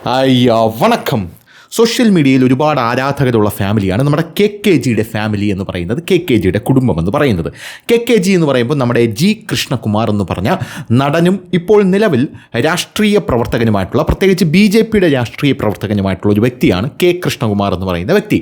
വണക്കം. സോഷ്യൽ മീഡിയയിൽ ഒരുപാട് ആരാധകരുള്ള ഫാമിലിയാണ് നമ്മുടെ KKGയുടെ ഫാമിലി എന്ന് പറയുന്നത്, KKGയുടെ കുടുംബം എന്ന് പറയുന്നത്. KKG എന്ന് പറയുമ്പോൾ നമ്മുടെ G കൃഷ്ണകുമാർ എന്ന് പറഞ്ഞ നടനും ഇപ്പോൾ നിലവിൽ രാഷ്ട്രീയ പ്രവർത്തകനുമായിട്ടുള്ള, പ്രത്യേകിച്ച് BJPയുടെ രാഷ്ട്രീയ പ്രവർത്തകനുമായിട്ടുള്ള ഒരു വ്യക്തിയാണ് K കൃഷ്ണകുമാർ എന്ന് പറയുന്ന വ്യക്തി.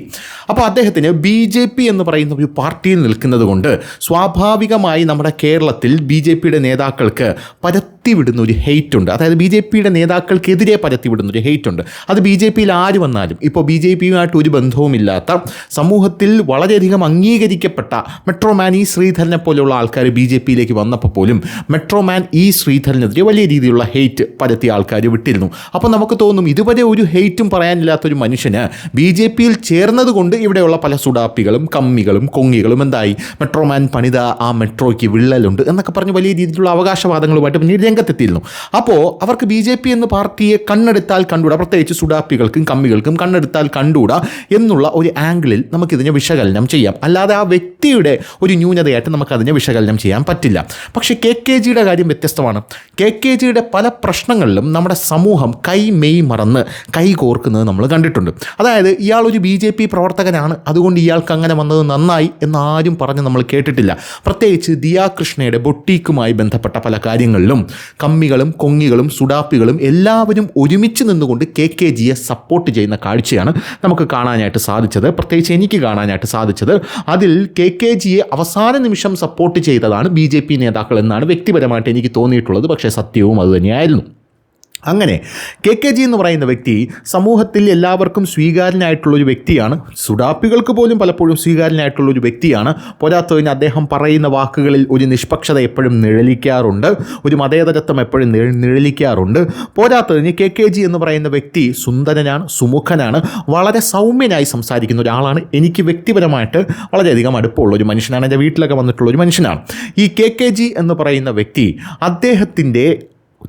അപ്പോൾ അദ്ദേഹത്തിന് BJP എന്ന് പറയുന്ന ഒരു പാർട്ടിയിൽ നിൽക്കുന്നത് കൊണ്ട് സ്വാഭാവികമായി നമ്മുടെ കേരളത്തിൽ BJPയുടെ നേതാക്കൾക്ക് പരത്തിവിടുന്ന ഒരു ഹെയ്റ്റ് ഉണ്ട്. അതായത് BJPയുടെ നേതാക്കൾക്കെതിരെ പരത്തിവിടുന്ന ഒരു ഹെയ്റ്റ് ഉണ്ട്. അത് BJPയിൽ ആര് വന്നാലും, ഇപ്പോൾ BJPയുമായിട്ട് ഒരു ബന്ധവുമില്ലാത്ത, സമൂഹത്തിൽ വളരെയധികം അംഗീകരിക്കപ്പെട്ട മെട്രോമാൻ ഇ ശ്രീധരനെ പോലെയുള്ള ആൾക്കാർ BJPയിലേക്ക് വന്നപ്പോൾ പോലും മെട്രോമാൻ ഇ ശ്രീധരനെതിരെ വലിയ രീതിയിലുള്ള ഹെയ്റ്റ് പരത്തിയ ആൾക്കാർ വിട്ടിരുന്നു. അപ്പോൾ നമുക്ക് തോന്നും, ഇതുവരെ ഒരു ഹെയ്റ്റും പറയാനില്ലാത്തൊരു മനുഷ്യന് BJPയിൽ ചേർന്നതുകൊണ്ട് ഇവിടെയുള്ള പല സുഡാപ്പികളും കമ്മികളും കൊങ്ങികളും എന്തായി, മെട്രോമാൻ പണിത ആ മെട്രോയ്ക്ക് വിള്ളലുണ്ട് എന്നൊക്കെ പറഞ്ഞ് വലിയ രീതിയിലുള്ള അവകാശവാദങ്ങളുമായിട്ട് പിന്നീട് രംഗത്തെത്തിയിരുന്നു. അപ്പോൾ അവർക്ക് BJP എന്ന പാർട്ടിയെ കണ്ണെടുത്താൽ കണ്ടുകൂടാ, പ്രത്യേകിച്ച് സുഡാപ്പികൾക്കും കമ്മികൾക്കും കണ്ണെടുത്താൽ കണ്ടുകൂടാ എന്നുള്ള ഒരു ആംഗിളിൽ നമുക്കിതിനെ വിശകലനം ചെയ്യാം. അല്ലാതെ ആ വ്യക്തിയുടെ ഒരു ന്യൂനതയായിട്ട് നമുക്കതിനെ വിശകലനം ചെയ്യാൻ പറ്റില്ല. പക്ഷേ KKGയുടെ കാര്യം വ്യത്യസ്തമാണ്. KKGയുടെ പല പ്രശ്നങ്ങളിലും നമ്മുടെ സമൂഹം മെയ് മറന്ന് കൈ കോർക്കുന്നത് നമ്മൾ കണ്ടിട്ടുണ്ട്. അതായത് ഇയാൾ ഒരു BJP പ്രവർത്തകനാണ്, അതുകൊണ്ട് ഇയാൾക്ക് അങ്ങനെ വന്നത് നന്നായി എന്നാരും പറഞ്ഞ് നമ്മൾ കേട്ടിട്ടില്ല. പ്രത്യേകിച്ച് ദിയാകൃഷ്ണയുടെ ബൊട്ടീക്കുമായി ബന്ധപ്പെട്ട പല കാര്യങ്ങളിലും കമ്മികളും കൊങ്ങികളും സുഡാപ്പികളും എല്ലാവരും ഒരുമിച്ച് നിന്നുകൊണ്ട് KKGയെ സപ്പോർട്ട് ചെയ്യുന്ന കാഴ്ചയാണ് നമുക്ക് കാണാനായിട്ട് സാധിച്ചത്. പ്രത്യേകിച്ച് എനിക്ക് കാണാനായിട്ട് സാധിച്ചത് അതിൽ KKGയെ അവസാന നിമിഷം സപ്പോർട്ട് ചെയ്തതാണ് BJP നേതാക്കൾ എന്നാണ് വ്യക്തിപരമായിട്ട് എനിക്ക് തോന്നിയിട്ടുള്ളത്. പക്ഷേ സത്യവും അതുതന്നെയായിരുന്നു. അങ്ങനെ KKG എന്ന് പറയുന്ന വ്യക്തി സമൂഹത്തിൽ എല്ലാവർക്കും സ്വീകാര്യനായിട്ടുള്ളൊരു വ്യക്തിയാണ്. സുഡാപ്പികൾക്ക് പോലും പലപ്പോഴും സ്വീകാര്യനായിട്ടുള്ളൊരു വ്യക്തിയാണ്. പോരാത്തതിന് അദ്ദേഹം പറയുന്ന വാക്കുകളിൽ ഒരു നിഷ്പക്ഷത എപ്പോഴും നിഴലിക്കാറുണ്ട്, ഒരു മതേതരത്വം എപ്പോഴും നിഴലിക്കാറുണ്ട്. പോരാത്തതിന് KKG എന്ന് പറയുന്ന വ്യക്തി സുന്ദരനാണ്, സുമുഖനാണ്, വളരെ സൗമ്യനായി സംസാരിക്കുന്ന ഒരാളാണ്. എനിക്ക് വ്യക്തിപരമായിട്ട് വളരെയധികം അടുപ്പമുള്ളൊരു മനുഷ്യനാണ്. എൻ്റെ വീട്ടിലൊക്കെ വന്നിട്ടുള്ളൊരു മനുഷ്യനാണ് ഈ KKG എന്ന് പറയുന്ന വ്യക്തി. അദ്ദേഹത്തിൻ്റെ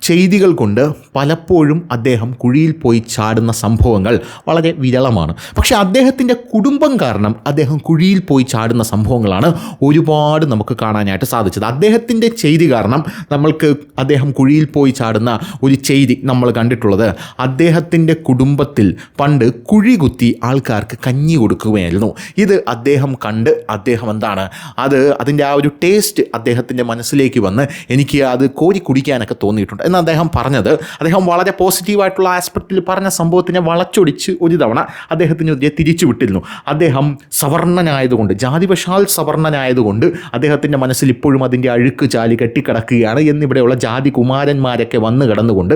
ചെയ്തികൾ കൊണ്ട് പലപ്പോഴും അദ്ദേഹം കുഴിയിൽ പോയി ചാടുന്ന സംഭവങ്ങൾ വളരെ വിരളമാണ്. പക്ഷേ അദ്ദേഹത്തിൻ്റെ കുടുംബം കാരണം അദ്ദേഹം കുഴിയിൽ പോയി ചാടുന്ന സംഭവങ്ങളാണ് ഒരുപാട് നമുക്ക് കാണാനായിട്ട് സാധിച്ചത്. അദ്ദേഹത്തിൻ്റെ ചെയ്തി കാരണം നമ്മൾക്ക് അദ്ദേഹം കുഴിയിൽ പോയി ചാടുന്ന ഒരു ചെയ്തി നമ്മൾ കണ്ടിട്ടുള്ളത്, അദ്ദേഹത്തിൻ്റെ കുടുംബത്തിൽ പണ്ട് കുഴി കുത്തി ആൾക്കാർക്ക് കഞ്ഞി കൊടുക്കുകയായിരുന്നു. ഇത് അദ്ദേഹം കണ്ട് അദ്ദേഹം അതിൻ്റെ ആ ഒരു ടേസ്റ്റ് അദ്ദേഹത്തിൻ്റെ മനസ്സിലേക്ക് വന്ന് എനിക്ക് അത് കോരി കുടിക്കാനൊക്കെ തോന്നിയിട്ടുണ്ട് എന്ന് അദ്ദേഹം വളരെ പോസിറ്റീവായിട്ടുള്ള ആസ്പെക്റ്റിൽ പറഞ്ഞ സംഭവത്തിനെ വളച്ചൊടിച്ച് ഒരു തവണ അദ്ദേഹത്തിനെതിരെ തിരിച്ചു വിട്ടിരുന്നു. അദ്ദേഹം സവർണനായതുകൊണ്ട്, ജാതിവശാൽ സവർണനായതുകൊണ്ട് അദ്ദേഹത്തിൻ്റെ മനസ്സിൽ ഇപ്പോഴും അതിൻ്റെ അഴുക്ക് ചാലി കെട്ടിക്കിടക്കുകയാണ് എന്നിവിടെയുള്ള ജാതി കുമാരന്മാരൊക്കെ വന്ന് കിടന്നുകൊണ്ട്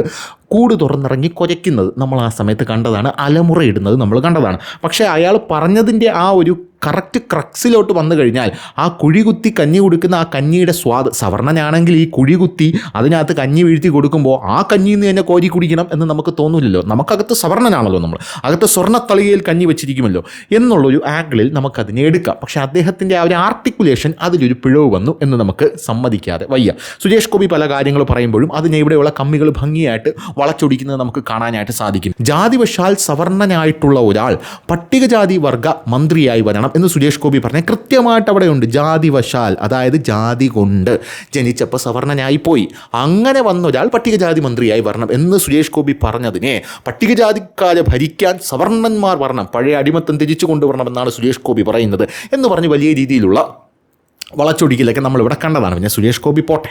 കൂട് തുറന്നിറങ്ങി കുരയ്ക്കുന്നത് നമ്മൾ ആ സമയത്ത് കണ്ടതാണ്. അലമുറയിടുന്നത് നമ്മൾ കണ്ടതാണ്. പക്ഷേ അയാൾ പറഞ്ഞതിൻ്റെ ആ ഒരു കറക്റ്റ് ക്രക്സിലോട്ട് വന്നു കഴിഞ്ഞാൽ ആ കുഴി കുത്തി കഞ്ഞി കൊടുക്കുന്ന ആ കഞ്ഞിയുടെ സ്വാദ്, സവർണനാണെങ്കിൽ ഈ കുഴി കുത്തി അതിനകത്ത് കഞ്ഞി വീഴ്ത്തി കൊടുക്കുമ്പോൾ ആ കഞ്ഞിയിൽ നിന്ന് തന്നെ കോരി കുടിക്കണം എന്ന് നമുക്ക് തോന്നില്ലല്ലോ. നമുക്കകത്ത് സവർണനാണല്ലോ, നമ്മൾ അകത്ത് സ്വർണ്ണത്തളികയിൽ കഞ്ഞി വെച്ചിരിക്കുമല്ലോ എന്നുള്ളൊരു ആംഗിളിൽ നമുക്കതിനെ എടുക്കാം. പക്ഷേ അദ്ദേഹത്തിൻ്റെ ആ ഒരു ആർട്ടിക്കുലേഷൻ അതിലൊരു പിഴവ് വന്നു എന്ന് നമുക്ക് സമ്മതിക്കാതെ വയ്യ. സുരേഷ് ഗോപി പല കാര്യങ്ങൾ പറയുമ്പോഴും അതിനെ ഇവിടെയുള്ള കമ്മികൾ ഭംഗിയായിട്ട് വളച്ചൊടിക്കുന്നത് നമുക്ക് കാണാനായിട്ട് സാധിക്കും. ജാതിവശാൽ സവർണനായിട്ടുള്ള ഒരാൾ പട്ടികജാതി വർഗ മന്ത്രിയായി വരണം എന്ന് സുരേഷ് ഗോപി പറഞ്ഞ കൃത്യമായിട്ട് അവിടെയുണ്ട്. ജാതിവശാൽ, അതായത് ജാതി കൊണ്ട് ജനിച്ചപ്പോൾ സവർണനായി പോയി, അങ്ങനെ വന്ന ഒരാൾ പട്ടികജാതി മന്ത്രിയായി വരണം എന്ന് സുരേഷ് ഗോപി പറഞ്ഞതിനെ പട്ടികജാതിക്കാരെ ഭരിക്കാൻ സവർണന്മാർ വരണം, പഴയ അടിമത്തം തിരിച്ചു കൊണ്ടുവരണമെന്നാണ് സുരേഷ് ഗോപി പറയുന്നത് എന്ന് പറഞ്ഞ് വലിയ രീതിയിലുള്ള വളച്ചൊടിക്കലൊക്കെ നമ്മളിവിടെ കണ്ടതാണ്. പിന്നെ സുരേഷ് ഗോപി പോട്ടെ,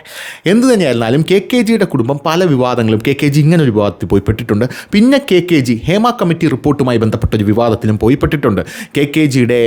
എന്തു തന്നെയായിരുന്നാലും KKGയുടെ കുടുംബം പല വിവാദങ്ങളും, KKG ഇങ്ങനെ ഒരു വിവാദത്തിൽ പോയി പെട്ടിട്ടുണ്ട്. പിന്നെ KKG ഹേമ കമ്മിറ്റി റിപ്പോർട്ടുമായി ബന്ധപ്പെട്ട ഒരു വിവാദത്തിലും പോയി പെട്ടിട്ടുണ്ട്. KKGയുടെ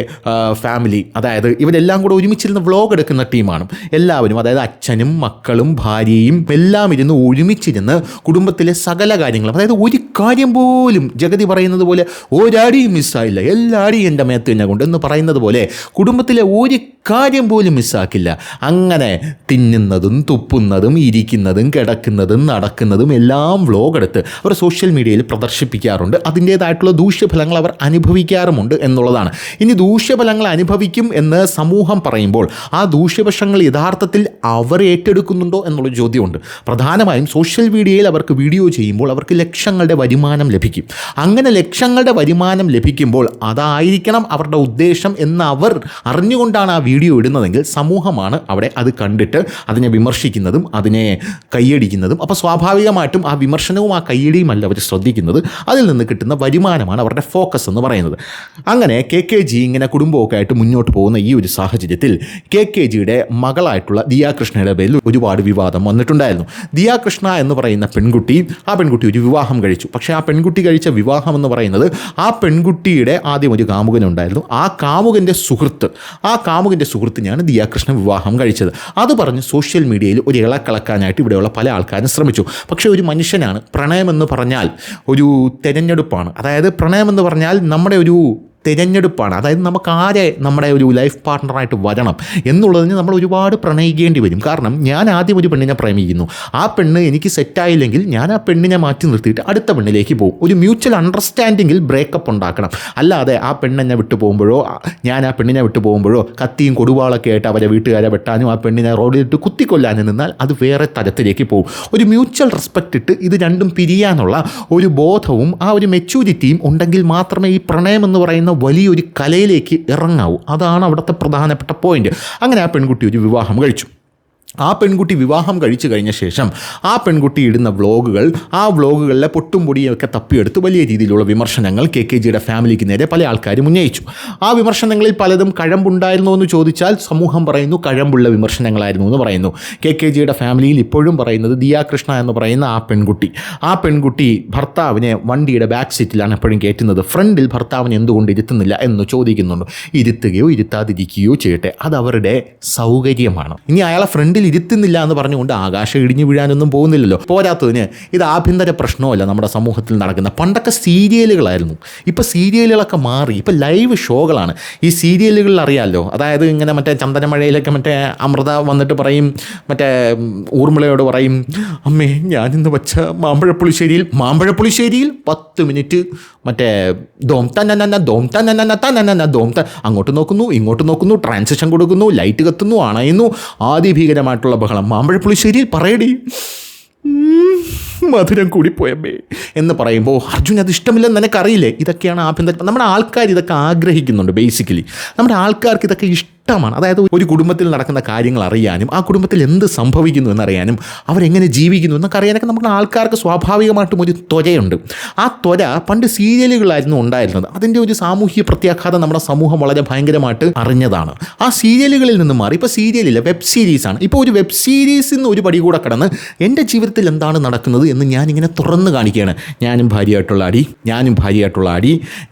ഫാമിലി, അതായത് ഇവരെല്ലാം കൂടെ ഒരുമിച്ചിരുന്ന് വ്ളോഗ് എടുക്കുന്ന ടീമാണ് എല്ലാവരും. അതായത് അച്ഛനും മക്കളും ഭാര്യയും എല്ലാം ഇരുന്ന് ഒരുമിച്ചിരുന്ന് കുടുംബത്തിലെ സകല കാര്യങ്ങളും, അതായത് ഒരു കാര്യം പോലും ജഗതി പറയുന്നത് പോലെ ഒരടിയും മിസ്സായില്ല, എല്ലാടിയും എൻ്റെ മേത്ത് തന്നെ കൊണ്ട് എന്ന് പറയുന്നത് പോലെ കുടുംബത്തിലെ ഒരു കാര്യം പോലും മിസ്സാക്കില്ല. അങ്ങനെ തിന്നുന്നതും തുപ്പുന്നതും ഇരിക്കുന്നതും കിടക്കുന്നതും നടക്കുന്നതും എല്ലാം വ്ളോഗ് എടുത്ത് അവർ സോഷ്യൽ മീഡിയയിൽ പ്രദർശിപ്പിക്കാറുണ്ട്. അതിൻ്റേതായിട്ടുള്ള ദൂഷ്യഫലങ്ങൾ അവർ അനുഭവിക്കാറുമുണ്ട് എന്നുള്ളതാണ്. ഇനി ദൂഷ്യഫലങ്ങൾ അനുഭവിക്കും എന്ന് സമൂഹം പറയുമ്പോൾ ആ ദൂഷ്യവശങ്ങൾ യഥാർത്ഥത്തിൽ അവർ ഏറ്റെടുക്കുന്നുണ്ടോ എന്നുള്ളൊരു ചോദ്യമുണ്ട്. പ്രധാനമായും സോഷ്യൽ മീഡിയയിൽ അവർക്ക് വീഡിയോ ചെയ്യുമ്പോൾ അവർക്ക് ലക്ഷങ്ങളുടെ വരുമാനം ലഭിക്കും. അങ്ങനെ ലക്ഷങ്ങളുടെ വരുമാനം ലഭിക്കുമ്പോൾ അതായിരിക്കണം അവരുടെ ഉദ്ദേശം എന്ന് അവർ അറിഞ്ഞുകൊണ്ടാണ് ആ വീഡിയോ ഇടുന്നതെങ്കിൽ സമൂഹമാണ് അവിടെ അത് കണ്ടിട്ട് അതിനെ വിമർശിക്കുന്നതും അതിനെ കയ്യടിക്കുന്നതും. അപ്പോൾ സ്വാഭാവികമായിട്ടും ആ വിമർശനവും ആ കയ്യടിയും അല്ല അവർ ശ്രദ്ധിക്കുന്നത്, അതിൽ നിന്ന് കിട്ടുന്ന വരുമാനമാണ് അവരുടെ ഫോക്കസ് എന്ന് പറയുന്നത്. അങ്ങനെ KKG ഇങ്ങനെ കുടുംബമൊക്കെ ആയിട്ട് മുന്നോട്ട് പോകുന്ന ഈ ഒരു സാഹചര്യത്തിൽ KKGയുടെ മകളായിട്ടുള്ള ദിയ കൃഷ്ണയുടെ പേരിൽ ഒരുപാട് വിവാദം വന്നിട്ടുണ്ടായിരുന്നു. ദിയ കൃഷ്ണ എന്ന് പറയുന്ന പെൺകുട്ടി ഒരു വിവാഹം കഴിച്ചു. പക്ഷേ ആ പെൺകുട്ടി കഴിച്ച വിവാഹം എന്ന് പറയുന്നത് ആ പെൺകുട്ടിയുടെ ആദ്യം ഒരു കാമുകനുണ്ടായിരുന്നു. ആ കാമുകൻ്റെ സുഹൃത്തിനെയാണ് ദിയ കൃഷ്ണ വിവാഹം കഴിച്ചത്. അത് പറഞ്ഞ് സോഷ്യൽ മീഡിയയിൽ ഒരു ഇളക്കളക്കാനായിട്ട് ഇവിടെയുള്ള പല ആൾക്കാരും ശ്രമിച്ചു. പക്ഷേ ഒരു മനുഷ്യനാണ്, പ്രണയമെന്ന് പറഞ്ഞാൽ ഒരു തെരഞ്ഞെടുപ്പാണ്. അതായത് പ്രണയമെന്ന് പറഞ്ഞാൽ നമ്മുടെ ഒരു തിരഞ്ഞെടുപ്പാണ്. അതായത് നമുക്ക് ആരെ നമ്മുടെ ഒരു ലൈഫ് പാർട്ട്ണറായിട്ട് വരണം എന്നുള്ളതിന് നമ്മൾ ഒരുപാട് പ്രണയിക്കേണ്ടി വരും. കാരണം ഞാൻ ആദ്യം ഒരു പെണ്ണിനെ പ്രേമിക്കുന്നു, ആ പെണ്ണ് എനിക്ക് സെറ്റായില്ലെങ്കിൽ ഞാൻ ആ പെണ്ണിനെ മാറ്റി നിർത്തിയിട്ട് അടുത്ത പെണ്ണിലേക്ക് പോകും. ഒരു മ്യൂച്വൽ അണ്ടർസ്റ്റാൻഡിങ്ങിൽ ബ്രേക്കപ്പ് ഉണ്ടാക്കണം. അല്ലാതെ ആ പെണ്ണെന്നെ വിട്ടു പോകുമ്പോഴോ ഞാൻ ആ പെണ്ണിനെ വിട്ടു പോകുമ്പോഴോ കത്തിയും കൊടുവാളൊക്കെ ആയിട്ട് അവരെ വീട്ടുകാരെ വെട്ടാനും ആ പെണ്ണിനെ റോഡിലിട്ട് കുത്തിക്കൊല്ലാനും നിന്നാൽ അത് വേറെ തരത്തിലേക്ക് പോകും. ഒരു മ്യൂച്വൽ റെസ്പെക്റ്റ് ഇട്ട് ഇത് രണ്ടും പിരിയാനുള്ള ഒരു ബോധവും ആ ഒരു മെച്യൂരിറ്റിയും ഉണ്ടെങ്കിൽ മാത്രമേ ഈ പ്രണയം എന്ന് പറയുന്ന വലിയൊരു കലയിലേക്ക് ഇറങ്ങാവൂ. അതാണ് അവിടുത്തെ പ്രധാനപ്പെട്ട പോയിന്റ്. അങ്ങനെ ആ പെൺകുട്ടി ഒരു വിവാഹം കഴിച്ചു. ആ പെൺകുട്ടി വിവാഹം കഴിച്ചു കഴിഞ്ഞ ശേഷം ആ പെൺകുട്ടി ഇടുന്ന ആ വ്ളോഗുകളിലെ പൊട്ടും പൊടിയൊക്കെ തപ്പിയെടുത്ത് വലിയ രീതിയിലുള്ള വിമർശനങ്ങൾ KKGയുടെ ഫാമിലിക്ക് നേരെ പല ആൾക്കാരും ഉന്നയിച്ചു. ആ വിമർശനങ്ങളിൽ പലതും കഴമ്പുണ്ടായിരുന്നോ എന്ന് ചോദിച്ചാൽ സമൂഹം പറയുന്നു കഴമ്പുള്ള വിമർശനങ്ങളായിരുന്നു എന്ന് പറയുന്നു. KKGയുടെ ഫാമിലിയിൽ ഇപ്പോഴും പറയുന്നത് ദിയ കൃഷ്ണ എന്ന് പറയുന്ന ആ പെൺകുട്ടി ഭർത്താവിനെ വണ്ടിയുടെ ബാക്ക് സീറ്റിലാണ് എപ്പോഴും കയറ്റുന്നത്. ഫ്രണ്ടിൽ ഭർത്താവിനെ എന്തുകൊണ്ട് ഇരുത്തുന്നില്ല എന്ന് ചോദിക്കുന്നുണ്ട്. ഇരുത്തുകയോ ഇരുത്താതിരിക്കുകയോ ചെയ്യട്ടെ, അത് അവരുടെ സൗകര്യമാണ്. ഇനി അയാളെ ഫ്രണ്ടിൽ ഇരുത്തുന്നില്ല എന്ന് പറഞ്ഞുകൊണ്ട് ആകാശം ഇടിഞ്ഞു വീഴാനൊന്നും പോകുന്നില്ലല്ലോ. പോരാത്തതിന് ഇത് ആഭ്യന്തര പ്രശ്നമല്ല നമ്മുടെ സമൂഹത്തിൽ നടക്കുന്ന. പണ്ടൊക്കെ സീരിയലുകളായിരുന്നു, ഇപ്പോൾ സീരിയലുകളൊക്കെ മാറി, ഇപ്പോൾ ലൈവ് ഷോകളാണ്. ഈ സീരിയലുകളിൽ അറിയാമല്ലോ, അതായത് ഇങ്ങനെ മറ്റേ ചന്ദനമഴയിലൊക്കെ മറ്റേ അമൃത വന്നിട്ട് പറയും, മറ്റേ ഊർമിളയോട് പറയും, അമ്മേ ഞാനിന്ന് വെച്ച മാമ്പഴപ്പുളിശ്ശേരിയിൽ 10 മിനിറ്റ് മറ്റേ ദോം തന്ന അങ്ങോട്ട് നോക്കുന്നു ഇങ്ങോട്ട് നോക്കുന്നു, ട്രാൻസിഷൻ കൊടുക്കുന്നു, ലൈറ്റ് കത്തുന്നു, അണയുന്നു, ആദിഭീകരമായിട്ടുള്ള ബഹളം. മാമ്പഴപ്പുളിശ്ശേരിയിൽ പറയടി മധുരം കൂടിപ്പോയമ്മേ എന്ന് പറയുമ്പോൾ അർജുൻ അത് ഇഷ്ടമില്ലെന്ന് നിനക്കറിയില്ലേ. ഇതൊക്കെയാണ് ആഭ്യന്തരം. നമ്മുടെ ആൾക്കാർ ഇതൊക്കെ ആഗ്രഹിക്കുന്നുണ്ട്. ബേസിക്കലി നമ്മുടെ ആൾക്കാർക്ക് ഇതൊക്കെ ഇഷ്ടമാണ്. അതായത് ഒരു കുടുംബത്തിൽ നടക്കുന്ന കാര്യങ്ങൾ അറിയാനും ആ കുടുംബത്തിൽ എന്ത് സംഭവിക്കുന്നു എന്നറിയാനും അവരെങ്ങനെ ജീവിക്കുന്നു എന്നൊക്കെ അറിയാനൊക്കെ നമ്മുടെ ആൾക്കാർക്ക് സ്വാഭാവികമായിട്ടും ഒരു ത്വരയുണ്ട്. ആ ത്വര പണ്ട് സീരിയലുകളായിരുന്നു ഉണ്ടായിരുന്നത്. അതിൻ്റെ ഒരു സാമൂഹ്യ പ്രത്യാഘാതം നമ്മുടെ സമൂഹം വളരെ ഭയങ്കരമായിട്ട് അറിഞ്ഞതാണ്. ആ സീരിയലുകളിൽ നിന്ന് മാറി ഇപ്പോൾ സീരിയലില്ല, വെബ് സീരീസാണ്. ഇപ്പോൾ ഒരു വെബ് സീരീസിൽ നിന്ന് ഒരു പടി കൂടെ കടന്ന് എൻ്റെ ജീവിതത്തിൽ എന്താണ് നടക്കുന്നത് എന്ന് ഞാനിങ്ങനെ തുറന്ന് കാണിക്കുകയാണ്. ഞാനും ഭാര്യയായിട്ടുള്ള അടി,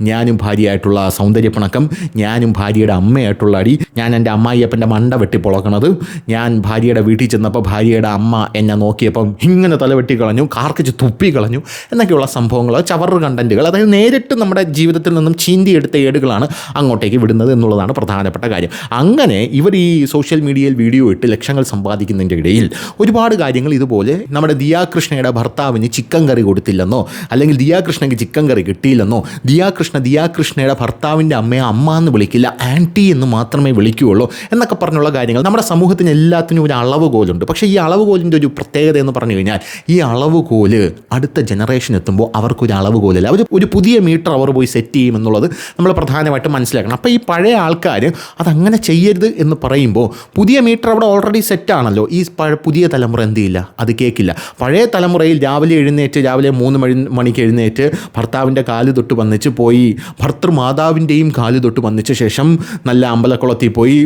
ഞാനും ഭാര്യയായിട്ടുള്ള സൗന്ദര്യപ്പിണക്കം, ഞാനും ഭാര്യയുടെ അമ്മയായിട്ടുള്ള അടി, ഞാൻ എൻ്റെ അമ്മായിയപ്പൻ്റെ മണ്ട വെട്ടിപ്പൊളക്കണത്, ഞാൻ ഭാര്യയുടെ വീട്ടിൽ ചെന്നപ്പോൾ ഭാര്യയുടെ അമ്മ എന്നെ നോക്കിയപ്പം ഇങ്ങനെ തലവെട്ടി കളഞ്ഞു, കാർക്കിച്ച് തുപ്പി കളഞ്ഞു എന്നൊക്കെയുള്ള സംഭവങ്ങൾ, ചവറ് കണ്ടൻറ്റുകൾ, അതായത് നേരിട്ട് നമ്മുടെ ജീവിതത്തിൽ നിന്നും ചീന്തിയെടുത്ത ഏടുകളാണ് അങ്ങോട്ടേക്ക് വിടുന്നത് എന്നുള്ളതാണ് പ്രധാനപ്പെട്ട കാര്യം. അങ്ങനെ ഇവർ ഈ സോഷ്യൽ മീഡിയയിൽ വീഡിയോ ഇട്ട് ലക്ഷങ്ങൾ സമ്പാദിക്കുന്നതിൻ്റെ ഇടയിൽ ഒരുപാട് കാര്യങ്ങൾ ഇതുപോലെ നമ്മുടെ ദിയ കൃഷ്ണയുടെ ഭർത്താവിന് ചിക്കൻ കറി കൊടുത്തില്ലെന്നോ, അല്ലെങ്കിൽ ദിയ കൃഷ്ണയ്ക്ക് ചിക്കൻ കറി കിട്ടിയില്ലെന്നോ, ദിയ കൃഷ്ണയുടെ ഭർത്താവിൻ്റെ അമ്മയെ അമ്മ എന്ന് വിളിക്കില്ല, ആൻറ്റി എന്ന് മാത്രമേ വിളിക്കുകയുള്ളൂ എന്നൊക്കെ പറഞ്ഞുള്ള കാര്യങ്ങൾ. നമ്മുടെ സമൂഹത്തിന് എല്ലാത്തിനും ഒരു അളവുകോലുണ്ട്. പക്ഷേ ഈ അളവുകോലിൻ്റെ ഒരു പ്രത്യേകത എന്ന് പറഞ്ഞു കഴിഞ്ഞാൽ ഈ അളവുകോല് അടുത്ത ജനറേഷൻ എത്തുമ്പോൾ അവർക്കൊരു അളവുകോലല്ല, അവർ ഒരു പുതിയ മീറ്റർ അവർ പോയി സെറ്റ് ചെയ്യും എന്നുള്ളത് നമ്മൾ പ്രധാനമായിട്ടും മനസ്സിലാക്കണം. അപ്പോൾ ഈ പഴയ ആൾക്കാർ അതങ്ങനെ ചെയ്യരുത് എന്ന് പറയുമ്പോൾ പുതിയ മീറ്റർ അവിടെ ഓൾറെഡി സെറ്റാണല്ലോ. ഈ പുതിയ തലമുറ എന്ത് ചെയ്യില്ല, അത് കേൾക്കില്ല. പഴയ തലമുറയിൽ രാവിലെ 3 മണിക്ക് എഴുന്നേറ്റ് ഭർത്താവിൻ്റെ കാല് തൊട്ട് വന്നിച്ച് പോയി, ഭർത്തൃമാതാവിൻ്റെയും കാല് തൊട്ട് വന്നിച്ച ശേഷം നല്ല അമ്പലക്കുളത്തിൽ പോയി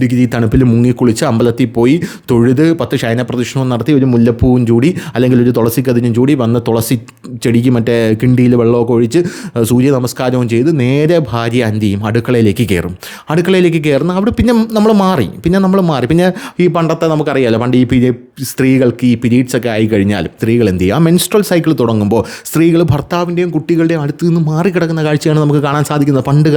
-डिग्री തണുപ്പിൽ മുങ്ങിക്കുളിച്ച് അമ്പലത്തിൽ പോയി തൊഴുത് 10 ശയന പ്രദക്ഷിണവും നടത്തി ഒരു മുല്ലപ്പൂവും ചൂടി അല്ലെങ്കിൽ ഒരു തുളസിക്കതിനും ചൂടി വന്ന് തുളസി ചെടിക്ക് മറ്റേ കിണ്ടിയിൽ വെള്ളമൊക്കെ ഒഴിച്ച് സൂര്യ നമസ്കാരവും ചെയ്ത് നേരെ ഭാര്യ എന്ത് ചെയ്യും, അടുക്കളയിലേക്ക് കയറുന്ന അവിടെ പിന്നെ നമ്മൾ മാറി. പിന്നെ ഈ പണ്ടത്തെ നമുക്കറിയാമല്ലോ, പണ്ട് ഈ സ്ത്രീകൾക്ക് ഈ പീരീഡ്സ് ഒക്കെ ആയി കഴിഞ്ഞാൽ സ്ത്രീകൾ എന്ത് ചെയ്യുക, മെൻസ്ട്രൽ സൈക്കിൾ തുടങ്ങുമ്പോൾ സ്ത്രീകൾ ഭർത്താവിൻ്റെയും കുട്ടികളുടെയും അടുത്ത് നിന്ന് മാറിക്കിടക്കുന്ന കാഴ്ചയാണ് നമുക്ക് കാണാൻ സാധിക്കുന്നത്. പണ്ട്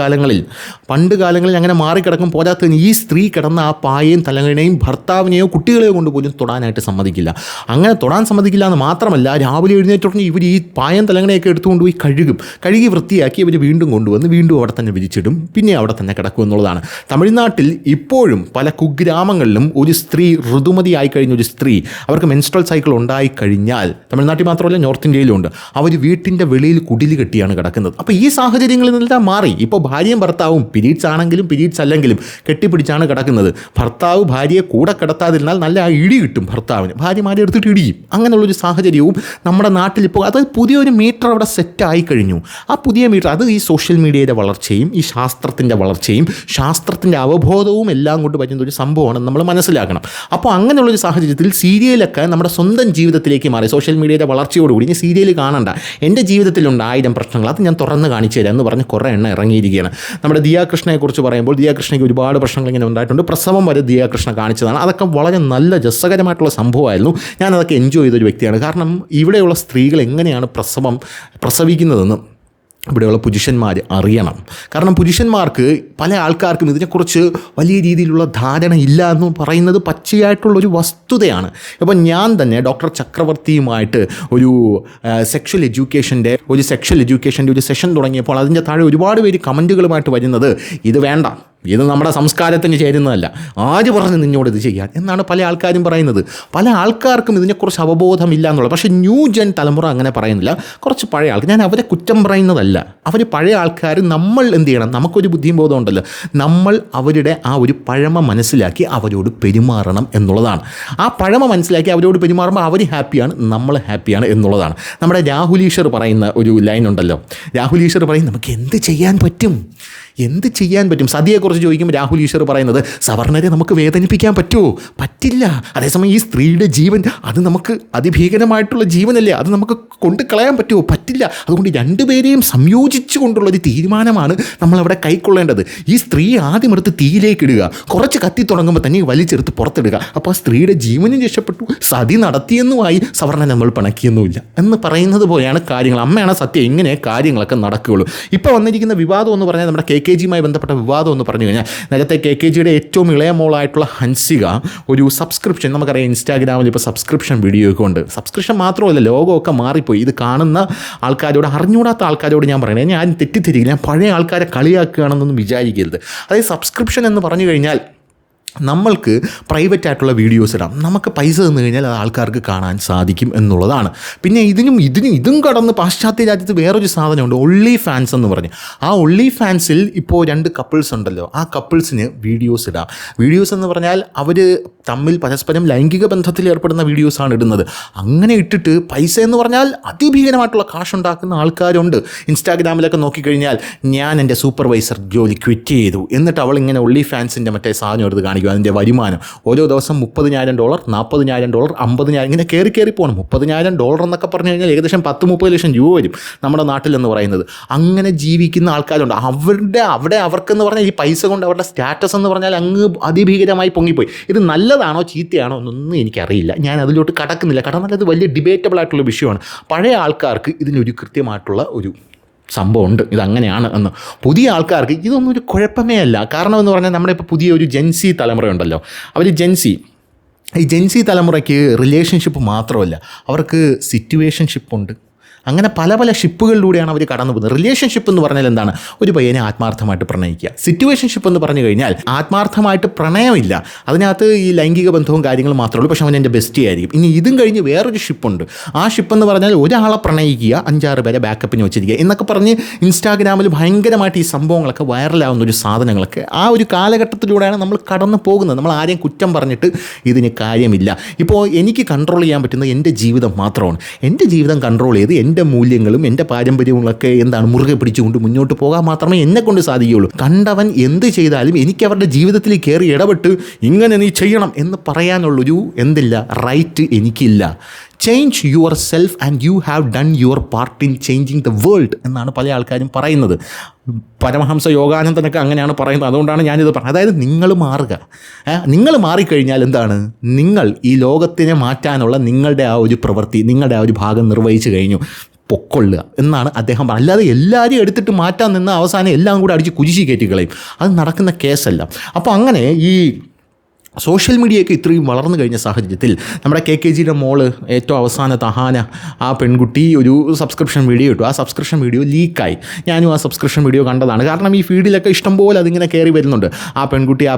കാലങ്ങളിൽ അങ്ങനെ മാറിക്കിടക്കുമ്പോൾ വൃത്തിയാക്കും. പോരാത്തതിന് ഈ സ്ത്രീ കിടന്ന ആ പായയും തലങ്ങണയും ഭർത്താവിനെയോ കുട്ടികളെയോ കൊണ്ട് പോലും തൊടാനായിട്ട് സമ്മതിക്കില്ല. അങ്ങനെ തൊടാൻ സമ്മതിക്കില്ല എന്ന് മാത്രമല്ല, രാവിലെ എഴുന്നേറ്റുടനെ ഇവർ ഈ പായം തലങ്ങണയൊക്കെ എടുത്തുകൊണ്ടുപോയി കഴുകി വൃത്തിയാക്കി ഇവർ വീണ്ടും കൊണ്ടുവന്ന് വീണ്ടും അവിടെ തന്നെ വിരിച്ചിടും, പിന്നെ അവിടെ തന്നെ കിടക്കും എന്നുള്ളതാണ്. തമിഴ്നാട്ടിൽ ഇപ്പോഴും പല കുഗ്രാമങ്ങളിലും ഒരു സ്ത്രീ ഋതുമതി ആയിക്കഴിഞ്ഞ ഒരു സ്ത്രീ അവർക്ക് മെൻസ്ട്രൽ സൈക്കിൾ ഉണ്ടായിക്കഴിഞ്ഞാൽ, തമിഴ്നാട്ടിൽ മാത്രമല്ല നോർത്ത് ഇന്ത്യയിലുണ്ട്, അവർ വീട്ടിൻ്റെ വെളിയിൽ കുടിൽ കെട്ടിയാണ് കിടക്കുന്നത്. അപ്പോൾ ഈ സാഹചര്യങ്ങളിൽ നിന്നെല്ലാം മാറി ഇപ്പോൾ ഭാര്യയും ഭർത്താവും പീരീഡ്സ് ആണെങ്കിലും പീരീഡ്സ് അല്ലെങ്കിലും കെട്ടിപ്പിടിച്ചാണ് കിടക്കുന്നത്. ഭർത്താവ് ഭാര്യയെ കൂടെ കിടത്താതിരുന്നാൽ നല്ല ഇടി കിട്ടും ഭർത്താവിന്, ഭാര്യമാരെ എടുത്തിട്ട് ഇടിയും. അങ്ങനെയുള്ളൊരു സാഹചര്യവും നമ്മുടെ നാട്ടിൽ ഇപ്പോൾ അത് പുതിയൊരു മീറ്റർ അവിടെ സെറ്റായി കഴിഞ്ഞു. ആ പുതിയ മീറ്റർ അത് ഈ സോഷ്യൽ മീഡിയയുടെ വളർച്ചയും ഈ ശാസ്ത്രത്തിൻ്റെ വളർച്ചയും ശാസ്ത്രത്തിൻ്റെ അവബോധവും എല്ലാം കൊണ്ട് വരുന്ന ഒരു സംഭവമാണെന്ന് നമ്മൾ മനസ്സിലാക്കണം. അപ്പോൾ അങ്ങനെയുള്ളൊരു സാഹചര്യത്തിൽ സീരിയലൊക്കെ നമ്മുടെ സ്വന്തം ജീവിതത്തിലേക്ക് മാറി. സോഷ്യൽ മീഡിയയുടെ വളർച്ചയോടുകൂടി ഇനി സീരിയൽ കാണണ്ട, എൻ്റെ ജീവിതത്തിലുണ്ട് 1000 പ്രശ്നങ്ങൾ, അത് ഞാൻ തുറന്ന് കാണിച്ചു തരാം എന്ന് പറഞ്ഞ് കുറേ എണ്ണം ഇറങ്ങിയിരിക്കുകയാണ്. നമ്മുടെ ദിയാകൃഷ്ണയെക്കുറിച്ച് പറയുമ്പോൾ ദിയാകൃഷ്ണയ്ക്ക് ഒരുപാട് പ്രശ്നങ്ങൾ ഇങ്ങനെ ഉണ്ടായിട്ടുണ്ട്. പ്രസവം വരെ ദിയാകൃഷ്ണ കാണിച്ചതാണ്. അതൊക്കെ വളരെ നല്ല രസകരമായിട്ടുള്ള സംഭവമായിരുന്നു. ഞാനതൊക്കെ എൻജോയ് ചെയ്തൊരു വ്യക്തിയാണ്. കാരണം ഇവിടെയുള്ള സ്ത്രീകൾ എങ്ങനെയാണ് പ്രസവിക്കുന്നതെന്ന് ഇവിടെയുള്ള പുരുഷന്മാർ അറിയണം. കാരണം പുരുഷന്മാർക്ക് പല ആൾക്കാർക്കും ഇതിനെക്കുറിച്ച് വലിയ രീതിയിലുള്ള ധാരണ ഇല്ല എന്ന് പറയുന്നത് പച്ചയായിട്ടുള്ളൊരു വസ്തുതയാണ്. ഇപ്പം ഞാൻ തന്നെ ഡോക്ടർ ചക്രവർത്തിയുമായിട്ട് ഒരു സെക്ഷൽ എഡ്യൂക്കേഷൻ്റെ ഒരു സെഷൻ തുടങ്ങിയപ്പോൾ അതിൻ്റെ താഴെ ഒരുപാട് പേര് കമൻറ്റുകളുമായിട്ട് വരുന്നത് ഇത് വേണ്ട, ഇത് നമ്മുടെ സംസ്കാരത്തിന് ചേരുന്നതല്ല, ആര് പറഞ്ഞു നിന്നോട് ഇത് ചെയ്യാൻ എന്നാണ് പല ആൾക്കാരും പറയുന്നത്. പല ആൾക്കാർക്കും ഇതിനെക്കുറിച്ച് അവബോധമില്ല എന്നുള്ളത്. പക്ഷേ ന്യൂ ജെൻ തലമുറ അങ്ങനെ പറയുന്നില്ല. കുറച്ച് പഴയ ആൾക്കാർ, ഞാൻ അവരെ കുറ്റം പറയുന്നതല്ല, അവർ പഴയ ആൾക്കാർ. നമ്മൾ എന്ത് ചെയ്യണം, നമുക്കൊരു ബുദ്ധിയും ബോധം ഉണ്ടല്ലോ, നമ്മൾ അവരുടെ ആ ഒരു പഴമ മനസ്സിലാക്കി അവരോട് പെരുമാറണം എന്നുള്ളതാണ്. ആ പഴമ മനസ്സിലാക്കി അവരോട് പെരുമാറുമ്പോൾ അവർ ഹാപ്പിയാണ്, നമ്മൾ ഹാപ്പിയാണ് എന്നുള്ളതാണ്. നമ്മുടെ രാഹുൽ ഈശ്വർ പറയുന്ന ഒരു ലൈൻ ഉണ്ടല്ലോ, രാഹുൽ ഈശ്വർ പറയും നമുക്ക് എന്ത് ചെയ്യാൻ പറ്റും. സതിയെക്കുറിച്ച് ചോദിക്കുമ്പോൾ രാഹുൽ ഈശ്വർ പറയുന്നത് സവർണരെ നമുക്ക് വേദനിപ്പിക്കാൻ പറ്റുമോ? പറ്റില്ല. അതേസമയം ഈ സ്ത്രീയുടെ ജീവൻ അത് നമുക്ക് അതിഭീകരമായിട്ടുള്ള ജീവനല്ലേ, അത് നമുക്ക് കൊണ്ട് കളയാൻ പറ്റുമോ? പറ്റില്ല. അതുകൊണ്ട് രണ്ടുപേരെയും സംയോജിച്ചു കൊണ്ടുള്ളൊരു തീരുമാനമാണ് നമ്മളവിടെ കൈക്കൊള്ളേണ്ടത്. ഈ സ്ത്രീ ആദ്യം എടുത്ത് തീയിലേക്ക് ഇടുക, കുറച്ച് കത്തി തുടങ്ങുമ്പോൾ തന്നെ വലിച്ചെടുത്ത് പുറത്തിടുക. അപ്പോൾ ആ സ്ത്രീയുടെ ജീവനും രക്ഷപ്പെട്ടു, സതി നടത്തിയെന്നുമായി, സവർണനെ നമ്മൾ പിണക്കിയെന്നുമില്ല എന്ന് പറയുന്നത് പോലെയാണ് കാര്യങ്ങൾ. അമ്മയാണ് സത്യം, ഇങ്ങനെ കാര്യങ്ങളൊക്കെ നടക്കുകയുള്ളൂ. ഇപ്പോൾ വന്നിരിക്കുന്ന വിവാദം എന്ന് പറഞ്ഞാൽ നമ്മുടെ KKG-യുമായി ബന്ധപ്പെട്ട വിവാദം എന്ന് പറഞ്ഞു കഴിഞ്ഞാൽ, നേരത്തെ KKG-യുടെ ഏറ്റവും ഇളയ മോളായിട്ടുള്ള ഹൻസിക ഒരു സബ്സ്ക്രിപ്ഷൻ, നമുക്കറിയാം ഇൻസ്റ്റാഗ്രാമിൽ ഇപ്പോൾ സബ്സ്ക്രിപ്ഷൻ വീഡിയോ ഒക്കെ ഉണ്ട്. സബ്സ്ക്രിപ്ഷൻ മാത്രമല്ല, ലോകമൊക്കെ മാറിപ്പോയി. ഇത് കാണുന്ന ആൾക്കാരോട്, അറിഞ്ഞൂടാത്ത ആൾക്കാരോട് ഞാൻ പറയണേ, ഞാൻ തെറ്റിദ്ധരിക്കില്ല, ഞാൻ പഴയ ആൾക്കാരെ കളിയാക്കുകയാണെന്നൊന്നും വിചാരിക്കരുത്. അതായത് സബ്സ്ക്രിപ്ഷൻ എന്ന് പറഞ്ഞു കഴിഞ്ഞാൽ നമ്മൾക്ക് പ്രൈവറ്റ് ആയിട്ടുള്ള വീഡിയോസ് ഇടാം, നമുക്ക് പൈസ തന്നു കഴിഞ്ഞാൽ അത് ആൾക്കാർക്ക് കാണാൻ സാധിക്കും എന്നുള്ളതാണ്. പിന്നെ ഇതും കടന്ന് പാശ്ചാത്യ രാജ്യത്ത് വേറൊരു സാധനമുണ്ട്, ഒൺലി ഫാൻസ് എന്ന് പറഞ്ഞ്. ആ ഒൺലി ഫാൻസിൽ ഇപ്പോൾ 2 കപ്പിൾസ് ഉണ്ടല്ലോ, ആ കപ്പിൾസിന് വീഡിയോസ് ഇടാം. വീഡിയോസ് എന്ന് പറഞ്ഞാൽ അവർ തമ്മിൽ പരസ്പരം ലൈംഗിക ബന്ധത്തിൽ ഏർപ്പെടുന്ന വീഡിയോസാണ് ഇടുന്നത്. അങ്ങനെ ഇട്ടിട്ട് പൈസ എന്ന് പറഞ്ഞാൽ അതിഭീകരമായിട്ടുള്ള കാശുണ്ടാക്കുന്ന ആൾക്കാരുണ്ട്. ഇൻസ്റ്റാഗ്രാമിലൊക്കെ നോക്കിക്കഴിഞ്ഞാൽ ഞാൻ എൻ്റെ സൂപ്പർവൈസർ ജോലി ക്വിറ്റ് ചെയ്തു, എന്നിട്ട് അവൾ ഇങ്ങനെ ഒൺലി ഫാൻസിൻ്റെ മറ്റേ സാധനം എടുത്ത് കാണിക്കും. അതിൻ്റെ വരുമാനം ഓരോ ദിവസം $30,000, $40,000, $50,000 ഇങ്ങനെ കയറി പോകണം. $30,000 എന്നൊക്കെ പറഞ്ഞു കഴിഞ്ഞാൽ ഏകദേശം 10-30 ലക്ഷം രൂപ വരും നമ്മുടെ നാട്ടിലെന്ന് പറയുന്നത്. അങ്ങനെ ജീവിക്കുന്ന ആൾക്കാരുണ്ട്. അവിടെ അവർക്കെന്ന് പറഞ്ഞാൽ ഈ പൈസ കൊണ്ട് അവരുടെ സ്റ്റാറ്റസ് എന്ന് പറഞ്ഞാൽ അങ്ങ് അതിഭീകരമായി പൊങ്ങിപ്പോയി. ഇത് നല്ലതാണോ ചീത്തയാണോ എന്നൊന്നും എനിക്കറിയില്ല, ഞാൻ അതിലോട്ട് കടക്കുന്നില്ല. കാരണം അത് വലിയ ഡിബേറ്റബിൾ ആയിട്ടുള്ള വിഷയമാണ്. പഴയ ആൾക്കാർക്ക് ഇതിനൊരു കൃത്യമായിട്ടുള്ള ഒരു സംഭവമുണ്ട്, ഇതങ്ങനെയാണ് എന്ന്. പുതിയ ആൾക്കാർക്ക് ഇതൊന്നും ഒരു കുഴപ്പമേ അല്ല. കാരണം എന്ന് പറഞ്ഞാൽ നമ്മുടെ ഇപ്പോൾ പുതിയ ഒരു ജെൻസി തലമുറയുണ്ടല്ലോ, ഈ ജെൻസി തലമുറയ്ക്ക് റിലേഷൻഷിപ്പ് മാത്രമല്ല, അവർക്ക് സിറ്റുവേഷൻഷിപ്പ് ഉണ്ട്. അങ്ങനെ പല ഷിപ്പുകളിലൂടെയാണ് അവർ കടന്നു പോകുന്നത്. റിലേഷൻഷിപ്പ് എന്ന് പറഞ്ഞാൽ എന്താണ്? ഒരു പയ്യനെ ആത്മാർത്ഥമായിട്ട് പ്രണയിക്കുക. സിറ്റുവേഷൻഷിപ്പ് എന്ന് പറഞ്ഞു കഴിഞ്ഞാൽ ആത്മാർത്ഥമായിട്ട് പ്രണയമില്ല, അതിനകത്ത് ഈ ലൈംഗിക ബന്ധവും കാര്യങ്ങളും മാത്രമേ ഉള്ളൂ, പക്ഷെ അവൻ എൻ്റെ ബെസ്റ്റി ആയിരിക്കും. ഇനി ഇതും കഴിഞ്ഞ് വേറൊരു ഷിപ്പുണ്ട്. ആ ഷിപ്പ് എന്ന് പറഞ്ഞാൽ ഒരാളെ പ്രണയിക്കുക, 5-6 പേരെ ബാക്കപ്പിന് വെച്ചിരിക്കുക എന്നൊക്കെ പറഞ്ഞ് ഇൻസ്റ്റാഗ്രാമിൽ ഭയങ്കരമായിട്ട് ഈ സംഭവങ്ങളൊക്കെ വൈറലാവുന്ന ഒരു സാധനങ്ങളൊക്കെ ആ ഒരു കാലഘട്ടത്തിലൂടെയാണ് നമ്മൾ കടന്നു പോകുന്നത്. നമ്മൾ ആരെയും കുറ്റം പറഞ്ഞിട്ട് ഇതിന് കാര്യമില്ല. ഇപ്പോൾ എനിക്ക് കൺട്രോൾ ചെയ്യാൻ പറ്റുന്നത് എൻ്റെ ജീവിതം മാത്രമാണ്. എൻ്റെ ജീവിതം കൺട്രോൾ ചെയ്ത് എൻ്റെ മൂല്യങ്ങളും എൻ്റെ പാരമ്പര്യങ്ങളൊക്കെ മുറുകെ പിടിച്ചുകൊണ്ട് മുന്നോട്ട് പോകാൻ മാത്രമേ എന്നെക്കൊണ്ട് സാധിക്കുകയുള്ളൂ. കണ്ടവൻ എന്ത് ചെയ്താലും എനിക്ക് അവരുടെ ജീവിതത്തിൽ കയറി ഇടപെട്ട് ഇങ്ങനെ നീ ചെയ്യണം എന്ന് പറയാനുള്ളൊരു റൈറ്റ് എനിക്കില്ല. Change your self and you have done your part in changing the world എന്നാണ് പല ആൾക്കാരും പറയുന്നത്. പരമഹംസ യോഗാനന്ദനൊക്കെ അങ്ങനെയാണ് പറയുന്നത്. അതുകൊണ്ടാണ് ഞാനിത് പറഞ്ഞത്. അതായത് നിങ്ങൾ മാറിക്കഴിഞ്ഞാൽ നിങ്ങൾ ഈ ലോകത്തിനെ മാറ്റാനുള്ള നിങ്ങളുടെ ആ ഒരു പ്രവൃത്തി, നിങ്ങളുടെ ആ ഒരു ഭാഗം നിർവഹിച്ചു കഴിഞ്ഞു. പൊക്കൊള്ളുക എന്നാണ് അദ്ദേഹം പറഞ്ഞത്. അല്ലാതെ എല്ലാവരും എടുത്തിട്ട് മാറ്റാൻ നിന്ന് അവസാനം എല്ലാം കൂടെ അടിച്ച് കുരിശി കയറ്റിക്കളയും. അത് നടക്കുന്ന കേസല്ല. അപ്പോൾ അങ്ങനെ ഈ സോഷ്യൽ മീഡിയയൊക്കെ ഇത്രയും വളർന്നു കഴിഞ്ഞ സാഹചര്യത്തിൽ നമ്മുടെ KKGയുടെ മോള് ഏറ്റവും അവസാനത്തെ അഹാന, ആ പെൺകുട്ടി ഒരു സബ്സ്ക്രിപ്ഷൻ വീഡിയോ ഇട്ടു. ആ സബ്സ്ക്രിപ്ഷൻ വീഡിയോ ലീക്കായി. ഞാനും ആ സബ്സ്ക്രിപ്ഷൻ വീഡിയോ കണ്ടതാണ്. കാരണം ഈ ഫീഡിലൊക്കെ ഇഷ്ടംപോലെ അതിങ്ങനെ കയറി വരുന്നുണ്ട്. ആ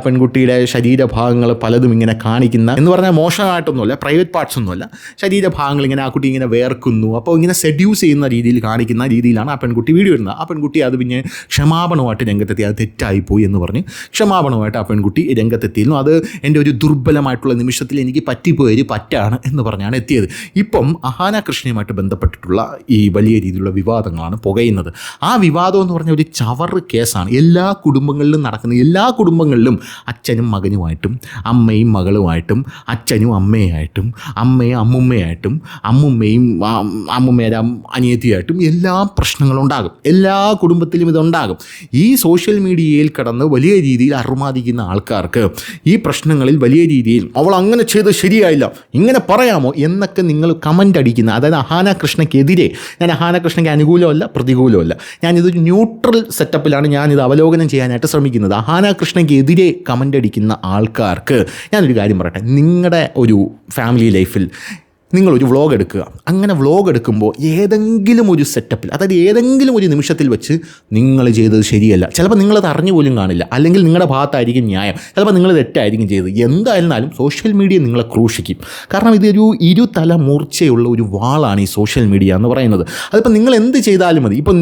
പെൺകുട്ടിയുടെ ശരീരഭാഗങ്ങൾ പലതും ഇങ്ങനെ കാണിക്കുന്ന, എന്ന് പറഞ്ഞാൽ മോശമായിട്ടൊന്നുമല്ല, പ്രൈവറ്റ് പാർട്സ് ഒന്നുമല്ല, ശരീരഭാഗങ്ങൾ ഇങ്ങനെ ആ കുട്ടി ഇങ്ങനെ വേർക്കുന്നു. അപ്പോൾ ഇങ്ങനെ സെഡ്യൂസ് ചെയ്യുന്ന രീതിയിൽ കാണിക്കുന്ന രീതിയിലാണ് ആ പെൺകുട്ടി വീഡിയോ ഇടുന്നത്. ആ പെൺകുട്ടി അത് പിന്നെ ക്ഷമാപണമായിട്ട് രംഗത്തെത്തി. അത് തെറ്റായിപ്പോയി എന്ന് പറഞ്ഞ് ക്ഷമാപണമായിട്ട് ആ പെൺകുട്ടി രംഗത്തെത്തിയിരുന്നു. അത് എൻ്റെ ഒരു ദുർബലമായിട്ടുള്ള നിമിഷത്തിൽ എനിക്ക് പറ്റിപ്പോയൊരു പറ്റാണ് എന്ന് പറഞ്ഞാണ് എത്തിയത്. ഇപ്പം അഹാന കൃഷ്ണയുമായിട്ട് ബന്ധപ്പെട്ടിട്ടുള്ള ഈ വലിയ രീതിയിലുള്ള വിവാദങ്ങളാണ് പുകയുന്നത്. ആ വിവാദം എന്ന് പറഞ്ഞാൽ ഒരു ചവറ് കേസാണ്. എല്ലാ കുടുംബങ്ങളിലും നടക്കുന്ന, എല്ലാ കുടുംബങ്ങളിലും അച്ഛനും മകനുമായിട്ടും അമ്മയും മകളുമായിട്ടും അച്ഛനും അമ്മയായിട്ടും അമ്മയും അമ്മുമ്മയായിട്ടും അമ്മുമ്മയും അമ്മുമ്മയുടെ അനിയത്തിയായിട്ടും എല്ലാ പ്രശ്നങ്ങളും ഉണ്ടാകും. എല്ലാ കുടുംബത്തിലും ഇതുണ്ടാകും. ഈ സോഷ്യൽ മീഡിയയിൽ കടന്ന് വലിയ രീതിയിൽ അറുമാദിക്കുന്ന ആൾക്കാർക്ക് ഈ പ്രശ്നങ്ങളിൽ വലിയ രീതിയിൽ അവൾ അങ്ങനെ ചെയ്ത് ശരിയായില്ല, ഇങ്ങനെ പറയാമോ എന്നൊക്കെ നിങ്ങൾ കമൻ്റ് അടിക്കുന്ന, അതായത് അഹാന കൃഷ്ണയ്ക്കെതിരെ, ഞാൻ അഹാന കൃഷ്ണയ്ക്ക് അനുകൂലമല്ല പ്രതികൂലമല്ല, ഞാനിതൊരു ന്യൂട്രൽ സെറ്റപ്പിലാണ് ഞാനിത് അവലോകനം ചെയ്യാനായിട്ട് ശ്രമിക്കുന്നത്. അഹാന കൃഷ്ണയ്ക്കെതിരെ കമൻ്റ് അടിക്കുന്ന ആൾക്കാർക്ക് ഞാനൊരു കാര്യം പറയട്ടെ. നിങ്ങളുടെ ഒരു ഫാമിലി ലൈഫിൽ നിങ്ങളൊരു വ്ളോഗ് എടുക്കുക. അങ്ങനെ വ്ളോഗ് എടുക്കുമ്പോൾ ഏതെങ്കിലും ഒരു സെറ്റപ്പിൽ, അതായത് ഏതെങ്കിലും ഒരു നിമിഷത്തിൽ വെച്ച് നിങ്ങൾ ചെയ്തത് ശരിയല്ല, ചിലപ്പോൾ നിങ്ങളത് അറിഞ്ഞു പോലും കാണില്ല, അല്ലെങ്കിൽ നിങ്ങളുടെ ഭാഗത്തായിരിക്കും ന്യായം, ചിലപ്പോൾ നിങ്ങൾ തെറ്റായിരിക്കും ചെയ്തത്. എന്തായിരുന്നാലും സോഷ്യൽ മീഡിയ നിങ്ങളെ ക്രൂശിക്കും. കാരണം ഇതൊരു ഇരുതല മൂർച്ചയുള്ള ഒരു വാളാണ് ഈ സോഷ്യൽ മീഡിയ എന്ന് പറയുന്നത്. അതിപ്പോൾ നിങ്ങൾ എന്ത് ചെയ്താലും മതി. ഇപ്പം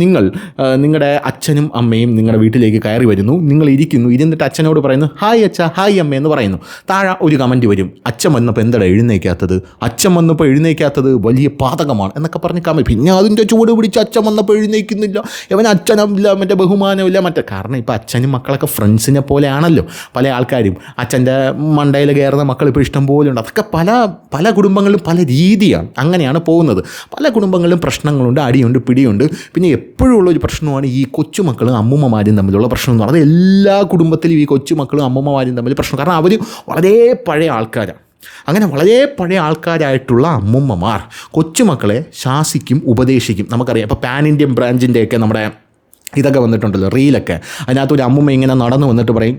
നിങ്ങളുടെ അച്ഛനും അമ്മയും നിങ്ങളുടെ വീട്ടിലേക്ക് കയറി വരുന്നു, നിങ്ങൾ ഇരുന്നിട്ട് അച്ഛനോട് പറയുന്നു ഹായ് അച്ഛ, ഹായ് അമ്മ എന്ന് പറയുന്നു. താഴെ ഒരു കമൻറ്റ് വരും, അച്ഛൻ വന്നപ്പോൾ എന്താ എഴുന്നേക്കാത്തത്, അച്ഛൻ വന്നപ്പോൾ എഴുന്നേക്കാത്തത് വലിയ പാതകമാണ് എന്നൊക്കെ പറഞ്ഞ് കമൻറ്റ്. പിന്നെ അതിൻ്റെ ചൂട് പിടിച്ച് അച്ഛൻ വന്നപ്പോൾ എഴുന്നേക്കുന്നില്ല, അവൻ അച്ഛനില്ല, മറ്റേ ബഹുമാനമില്ല, കാരണം ഇപ്പോൾ അച്ഛനും മക്കളൊക്കെ ഫ്രണ്ട്സിനെ പോലെയാണല്ലോ പല ആൾക്കാരും. അച്ഛൻ്റെ മണ്ടയിൽ കയറുന്ന മക്കൾ ഇപ്പോൾ ഇഷ്ടം പോലെ ഉണ്ട്. അതൊക്കെ പല കുടുംബങ്ങളിലും പല രീതിയാണ്, അങ്ങനെയാണ് പോകുന്നത്. പല കുടുംബങ്ങളിലും പ്രശ്നങ്ങളുണ്ട്, അടിയുണ്ട്, പിടിയുണ്ട്. പിന്നെ എപ്പോഴും ഉള്ളൊരു പ്രശ്നമാണ് ഈ കൊച്ചുമക്കളും അമ്മൂമ്മമാരും തമ്മിലുള്ള പ്രശ്നം എന്ന് പറയുന്നത്. എല്ലാ കുടുംബത്തിലും ഈ കൊച്ചുമക്കളും അമ്മൂമ്മമാരും തമ്മിൽ പ്രശ്നം. കാരണം അവർ വളരെ പഴയ ആൾക്കാരാണ്. അങ്ങനെ വളരെ പഴയ ആൾക്കാരായിട്ടുള്ള അമ്മുമ്മമാർ കൊച്ചുമക്കളെ ശാസിക്കും, ഉപദേശിക്കും. നമുക്കറിയാം ഇപ്പോൾ പാൻ ഇന്ത്യൻ ബ്രാഞ്ചിൻ്റെയൊക്കെ നമ്മുടെ ഇതൊക്കെ വന്നിട്ടുണ്ടല്ലോ, റീലൊക്കെ. അതിനകത്ത് ഒരു അമ്മുമ്മ ഇങ്ങനെ നടന്നു വന്നിട്ട് പറയും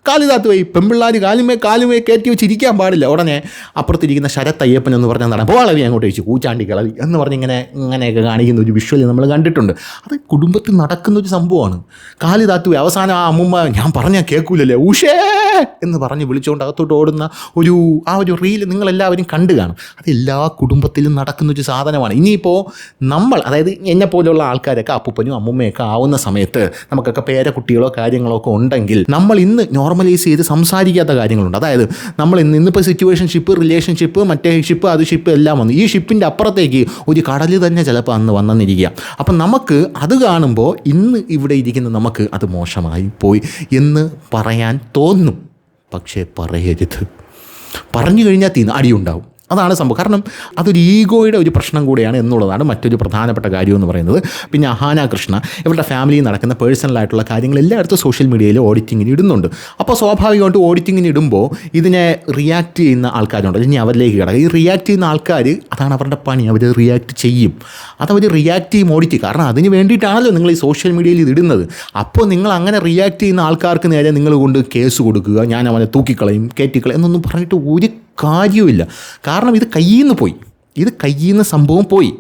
കാലിതാത്ത് പോയി പെമ്പിള്ളാർ കാലുമേ കയറ്റി വെച്ച് ഇരിക്കാൻ പാടില്ല. ഉടനെ അപ്പുറത്തിരിക്കുന്ന ശരത് അയ്യപ്പൻ എന്ന് പറഞ്ഞാൽ നടൻ പോളവി അങ്ങോട്ട് വെച്ച് കൂച്ചാണ്ടി കിളവി എന്ന് പറഞ്ഞ് ഇങ്ങനെയൊക്കെ കാണിക്കുന്ന ഒരു വിഷ്വൽ നമ്മൾ കണ്ടിട്ടുണ്ട്. അത് കുടുംബത്തിൽ നടക്കുന്നൊരു സംഭവമാണ്. കാലിതാത്ത് പോയി അവസാനം ആ അമ്മുമ്മ ഞാൻ പറഞ്ഞാൽ കേൾക്കൂലല്ലേ ഉഷേ എന്ന് പറഞ്ഞ് വിളിച്ചുകൊണ്ട് അകത്തോട്ട് ഓടുന്ന ആ ഒരു റീൽ നിങ്ങളെല്ലാവരും കണ്ടു കാണും. അത് എല്ലാ കുടുംബത്തിലും നടക്കുന്നൊരു സാധനമാണ്. ഇനിയിപ്പോൾ അതായത് എന്നെപ്പോലെയുള്ള ആൾക്കാരൊക്കെ അപ്പൂപ്പനും അമ്മുമ്മയൊക്കെ ആവുന്ന സമയത്ത് നമുക്കൊക്കെ പേരക്കുട്ടികളോ കാര്യങ്ങളോ ഒക്കെ ഉണ്ടെങ്കിൽ നമ്മൾ ഇന്ന് നോർമലൈസ് ചെയ്ത് സംസാരിക്കാത്ത കാര്യങ്ങളുണ്ട്. അതായത് നമ്മൾ ഇന്നിപ്പോൾ സിറ്റുവേഷൻഷിപ്പ്, റിലേഷൻഷിപ്പ്, മറ്റേ ഷിപ്പ്, അത് ഷിപ്പ് എല്ലാം വന്നു. ഈ ഷിപ്പിൻ്റെ അപ്പുറത്തേക്ക് ഒരു കടൽ തന്നെ ചിലപ്പോൾ അന്ന് വന്നിരിക്കുക. അപ്പം നമുക്ക് അത് കാണുമ്പോൾ ഇന്ന് ഇവിടെ ഇരിക്കുന്ന നമുക്ക് അത് മോശമായി പോയി എന്ന് പറയാൻ തോന്നും. പക്ഷേ പറയരുത്. പറഞ്ഞു കഴിഞ്ഞാൽ അടിയുണ്ടാവും. അതാണ് സംഭവം. കാരണം അതൊരു ഈഗോയുടെ ഒരു പ്രശ്നം കൂടെയാണ് എന്നുള്ളതാണ് മറ്റൊരു പ്രധാനപ്പെട്ട കാര്യം എന്ന് പറയുന്നത്. പിന്നെ അഹാന കൃഷ്ണ ഇവരുടെ ഫാമിലിയിൽ നടക്കുന്ന പേഴ്സണലായിട്ടുള്ള കാര്യങ്ങൾ എല്ലായിടത്തും സോഷ്യൽ മീഡിയയിൽ ഓഡിറ്റിങ്ങിന് ഇടുന്നുണ്ട്. അപ്പോൾ സ്വാഭാവികമായിട്ട് ഓഡിറ്റിങ്ങിന് ഇടുമ്പോൾ ഇതിനെ റിയാക്ട് ചെയ്യുന്ന ആൾക്കാരുണ്ട്. ഇനി അവരിലേക്ക് കിടക്കുക. ഈ റിയാക്ട് ചെയ്യുന്ന ആൾക്കാർ അതാണ് അവരുടെ പണി. അവർ റിയാക്ട് ചെയ്യും. അതവർ റിയാക്ട് ചെയ്യും, ഓഡിറ്റ്. കാരണം അതിന് വേണ്ടിയിട്ടാണല്ലോ നിങ്ങൾ ഈ സോഷ്യൽ മീഡിയയിൽ ഇത് ഇടുന്നത്. അപ്പോൾ നിങ്ങൾ അങ്ങനെ റിയാക്ട് ചെയ്യുന്ന ആൾക്കാർക്ക് നേരെ നിങ്ങൾ കൊണ്ട് കേസ് കൊടുക്കുക, ഞാൻ അവനെ തൂക്കിക്കളയും, കയറ്റിക്കളയും എന്നൊന്നും പറഞ്ഞിട്ട് ഒരു കാര്യവുമില്ല. കാരണം ഇത് കയ്യിൽ നിന്ന് സംഭവം പോയി.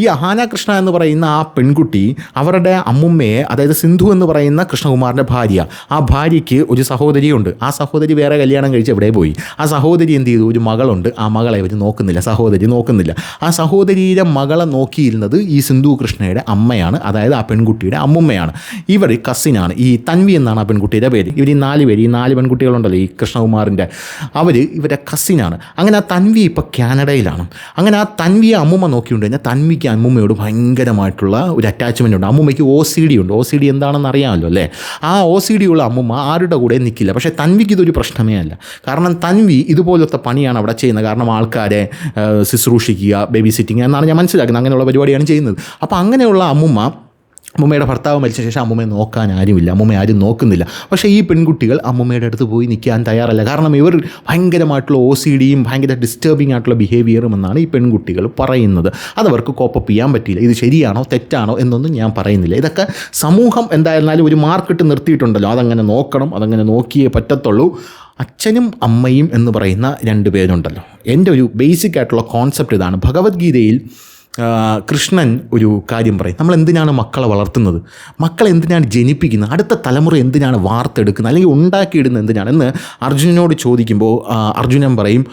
ഈ അഹാന കൃഷ്ണ എന്ന് പറയുന്ന ആ പെൺകുട്ടി അവരുടെ അമ്മുമ്മയെ, അതായത് സിന്ധു എന്ന് പറയുന്ന കൃഷ്ണകുമാറിൻ്റെ ഭാര്യ, ആ ഭാര്യയ്ക്ക് ഒരു സഹോദരിയുണ്ട്. ആ സഹോദരി വേറെ കല്യാണം കഴിച്ച് എവിടെ പോയി. ആ സഹോദരി എന്ത് ചെയ്തു, ഒരു മകളുണ്ട്. ആ മകളെ അവർ നോക്കുന്നില്ല, സഹോദരി നോക്കുന്നില്ല. ആ സഹോദരിയുടെ മകളെ നോക്കിയിരുന്നത് ഈ സിന്ധു കൃഷ്ണയുടെ അമ്മയാണ്, അതായത് ആ പെൺകുട്ടിയുടെ അമ്മുമ്മയാണ്. ഇവർ കസിനാണ്. ഈ തൻവി എന്നാണ് ആ പെൺകുട്ടിയുടെ പേര്. ഇവർ ഈ 4 പെൺകുട്ടികളുണ്ടല്ലോ ഈ കൃഷ്ണകുമാറിൻ്റെ, ഇവരുടെ കസിനാണ്. അങ്ങനെ ആ തൻവി ഇപ്പോൾ കാനഡയിലാണ്. അങ്ങനെ ആ തൻവിയെ അമ്മുമ്മ നോക്കിയുണ്ട് കഴിഞ്ഞാൽ തൻവിക്ക് അമ്മുമ്മയോട് ഭയങ്കരമായിട്ടുള്ള ഒരു അറ്റാച്ച്മെൻ്റ് ഉണ്ട്. അമ്മുമ്മയ്ക്ക് OCD ഉണ്ട്. OCD എന്താണെന്ന് അറിയാമല്ലോ അല്ലേ. ആ OCD ഉള്ള അമ്മുമ്മ ആരുടെ കൂടെ നിൽക്കില്ല. പക്ഷേ തൻവിക്ക് ഇതൊരു പ്രശ്നമേ അല്ല. കാരണം തൻവി ഇതുപോലത്തെ പണിയാണ് അവിടെ ചെയ്യുന്നത്. കാരണം ആൾക്കാരെ ശുശ്രൂഷിക്കുക, ബേബി സിറ്റിങ് എന്നാണ് ഞാൻ മനസ്സിലാക്കുന്നത്. അങ്ങനെയുള്ള പരിപാടിയാണ് ചെയ്യുന്നത്. അപ്പോൾ അങ്ങനെയുള്ള അമ്മുമ്മ അമ്മൂമ്മയുടെ ഭർത്താവ് മരിച്ച ശേഷം അമ്മൂമ്മയെ നോക്കാൻ ആരുമില്ല, അമ്മൂമ്മയെ ആരും നോക്കുന്നില്ല. പക്ഷേ ഈ പെൺകുട്ടികൾ അമ്മൂമ്മയുടെ അടുത്ത് പോയി നിൽക്കാൻ തയ്യാറല്ല. കാരണം ഇവർ ഭയങ്കരമായിട്ടുള്ള OCDയും ഭയങ്കര ഡിസ്റ്റർബിംഗ് ആയിട്ടുള്ള ബിഹേവിയറും എന്നാണ് ഈ പെൺകുട്ടികൾ പറയുന്നത്. അതവർക്ക് കോപ്പപ്പ് ചെയ്യാൻ പറ്റിയില്ല. ഇത് ശരിയാണോ തെറ്റാണോ എന്നൊന്നും ഞാൻ പറയുന്നില്ല. ഇതൊക്കെ സമൂഹം എന്തായിരുന്നാലും ഒരു മാർക്കിട്ട് നിർത്തിയിട്ടുണ്ടല്ലോ, അതങ്ങനെ നോക്കണം, അതങ്ങനെ നോക്കിയേ പറ്റത്തുള്ളൂ. അച്ഛനും അമ്മയും എന്ന് പറയുന്ന 2 പേരുണ്ടല്ലോ. എൻ്റെ ഒരു ബേസിക് ആയിട്ടുള്ള കോൺസെപ്റ്റ് ഇതാണ്. ഭഗവത്ഗീതയിൽ കൃഷ്ണൻ ഒരു കാര്യം പറയും, നമ്മൾ എന്തിനാണ് മക്കളെ വളർത്തുന്നത്, മക്കളെ എന്തിനാണ് ജനിപ്പിക്കുന്നത്, അടുത്ത തലമുറ എന്തിനാണ് വാർത്തെടുക്കുന്നത്, അല്ലെങ്കിൽ ഉണ്ടാക്കിയിടുന്നത് എന്തിനാണെന്ന് അർജുനനോട് ചോദിക്കുമ്പോൾ അർജുനൻ പറയും,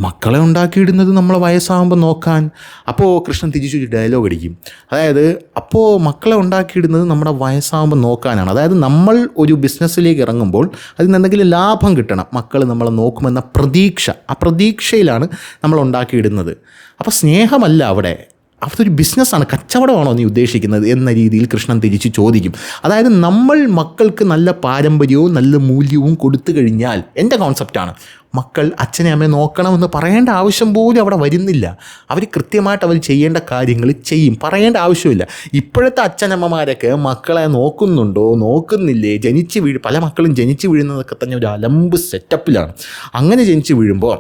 മക്കളെ ഉണ്ടാക്കിയിടുന്നത് നമ്മളെ വയസ്സാകുമ്പോൾ നോക്കാൻ. അപ്പോൾ കൃഷ്ണൻ തിരിച്ചൊരു ഡയലോഗ് അടിക്കും, അതായത് അപ്പോൾ മക്കളെ ഉണ്ടാക്കിയിടുന്നത് നമ്മുടെ വയസ്സാകുമ്പോൾ നോക്കാനാണ്. അതായത് നമ്മൾ ഒരു ബിസിനസ്സിലേക്ക് ഇറങ്ങുമ്പോൾ അതിൽ നിന്ന് എന്തെങ്കിലും ലാഭം കിട്ടണം, മക്കൾ നമ്മളെ നോക്കുമെന്ന പ്രതീക്ഷ, ആ പ്രതീക്ഷയിലാണ് നമ്മൾ ഉണ്ടാക്കിയിടുന്നത്. അപ്പോൾ സ്നേഹമല്ല അവിടെ, അതൊരു ബിസിനസ്സാണ്, കച്ചവടമാണോ നീ ഉദ്ദേശിക്കുന്നത് എന്ന രീതിയിൽ കൃഷ്ണൻ തിരിച്ച് ചോദിക്കും. അതായത് നമ്മൾ മക്കൾക്ക് നല്ല പാരമ്പര്യവും നല്ല മൂല്യവും കൊടുത്തു കഴിഞ്ഞാൽ, എൻ്റെ കോൺസെപ്റ്റാണ്, മക്കൾ അച്ഛനെ അമ്മയെ നോക്കണമെന്ന് പറയേണ്ട ആവശ്യം പോലും അവിടെ വരുന്നില്ല. അവർ കൃത്യമായിട്ട് അവർ ചെയ്യേണ്ട കാര്യങ്ങൾ ചെയ്യും, പറയേണ്ട ആവശ്യമില്ല. ഇപ്പോഴത്തെ അച്ഛനമ്മമാരൊക്കെ മക്കളെ നോക്കുന്നുണ്ടോ നോക്കുന്നില്ലേ, പല മക്കളും ജനിച്ച് വീഴുന്നതൊക്കെ തന്നെ ഒരു അലമ്പ് സെറ്റപ്പിലാണ്. അങ്ങനെ ജനിച്ച് വീഴുമ്പോൾ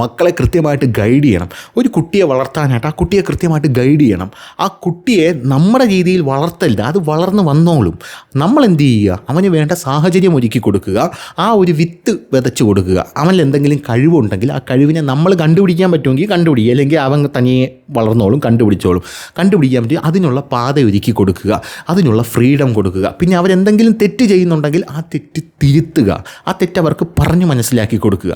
മക്കളെ കൃത്യമായിട്ട് ഗൈഡ് ചെയ്യണം. ഒരു കുട്ടിയെ വളർത്താനായിട്ട് ആ കുട്ടിയെ കൃത്യമായിട്ട് ഗൈഡ് ചെയ്യണം. ആ കുട്ടിയെ നമ്മുടെ രീതിയിൽ വളർത്തല്ല, അത് വളർന്ന് വന്നോളും. നമ്മൾ എന്ത് ചെയ്യുക, അവന് വേണ്ട സാഹചര്യം ഒരുക്കി കൊടുക്കുക, ആ ഒരു വിത്ത് വിതച്ച് കൊടുക്കുക. അവനിൽ എന്തെങ്കിലും കഴിവുണ്ടെങ്കിൽ ആ കഴിവിനെ നമ്മൾ കണ്ടുപിടിക്കാൻ പറ്റുമെങ്കിൽ കണ്ടുപിടിക്കുക, അല്ലെങ്കിൽ അവൻ തനിയെ വളർന്നോളും, കണ്ടുപിടിക്കാൻ പറ്റും. അതിനുള്ള പാത ഒരുക്കി കൊടുക്കുക, അതിനുള്ള ഫ്രീഡം കൊടുക്കുക. പിന്നെ അവരെന്തെങ്കിലും തെറ്റ് ചെയ്യുന്നുണ്ടെങ്കിൽ ആ തെറ്റ് തിരുത്തുക, ആ തെറ്റ് അവർക്ക് പറഞ്ഞ് മനസ്സിലാക്കി കൊടുക്കുക,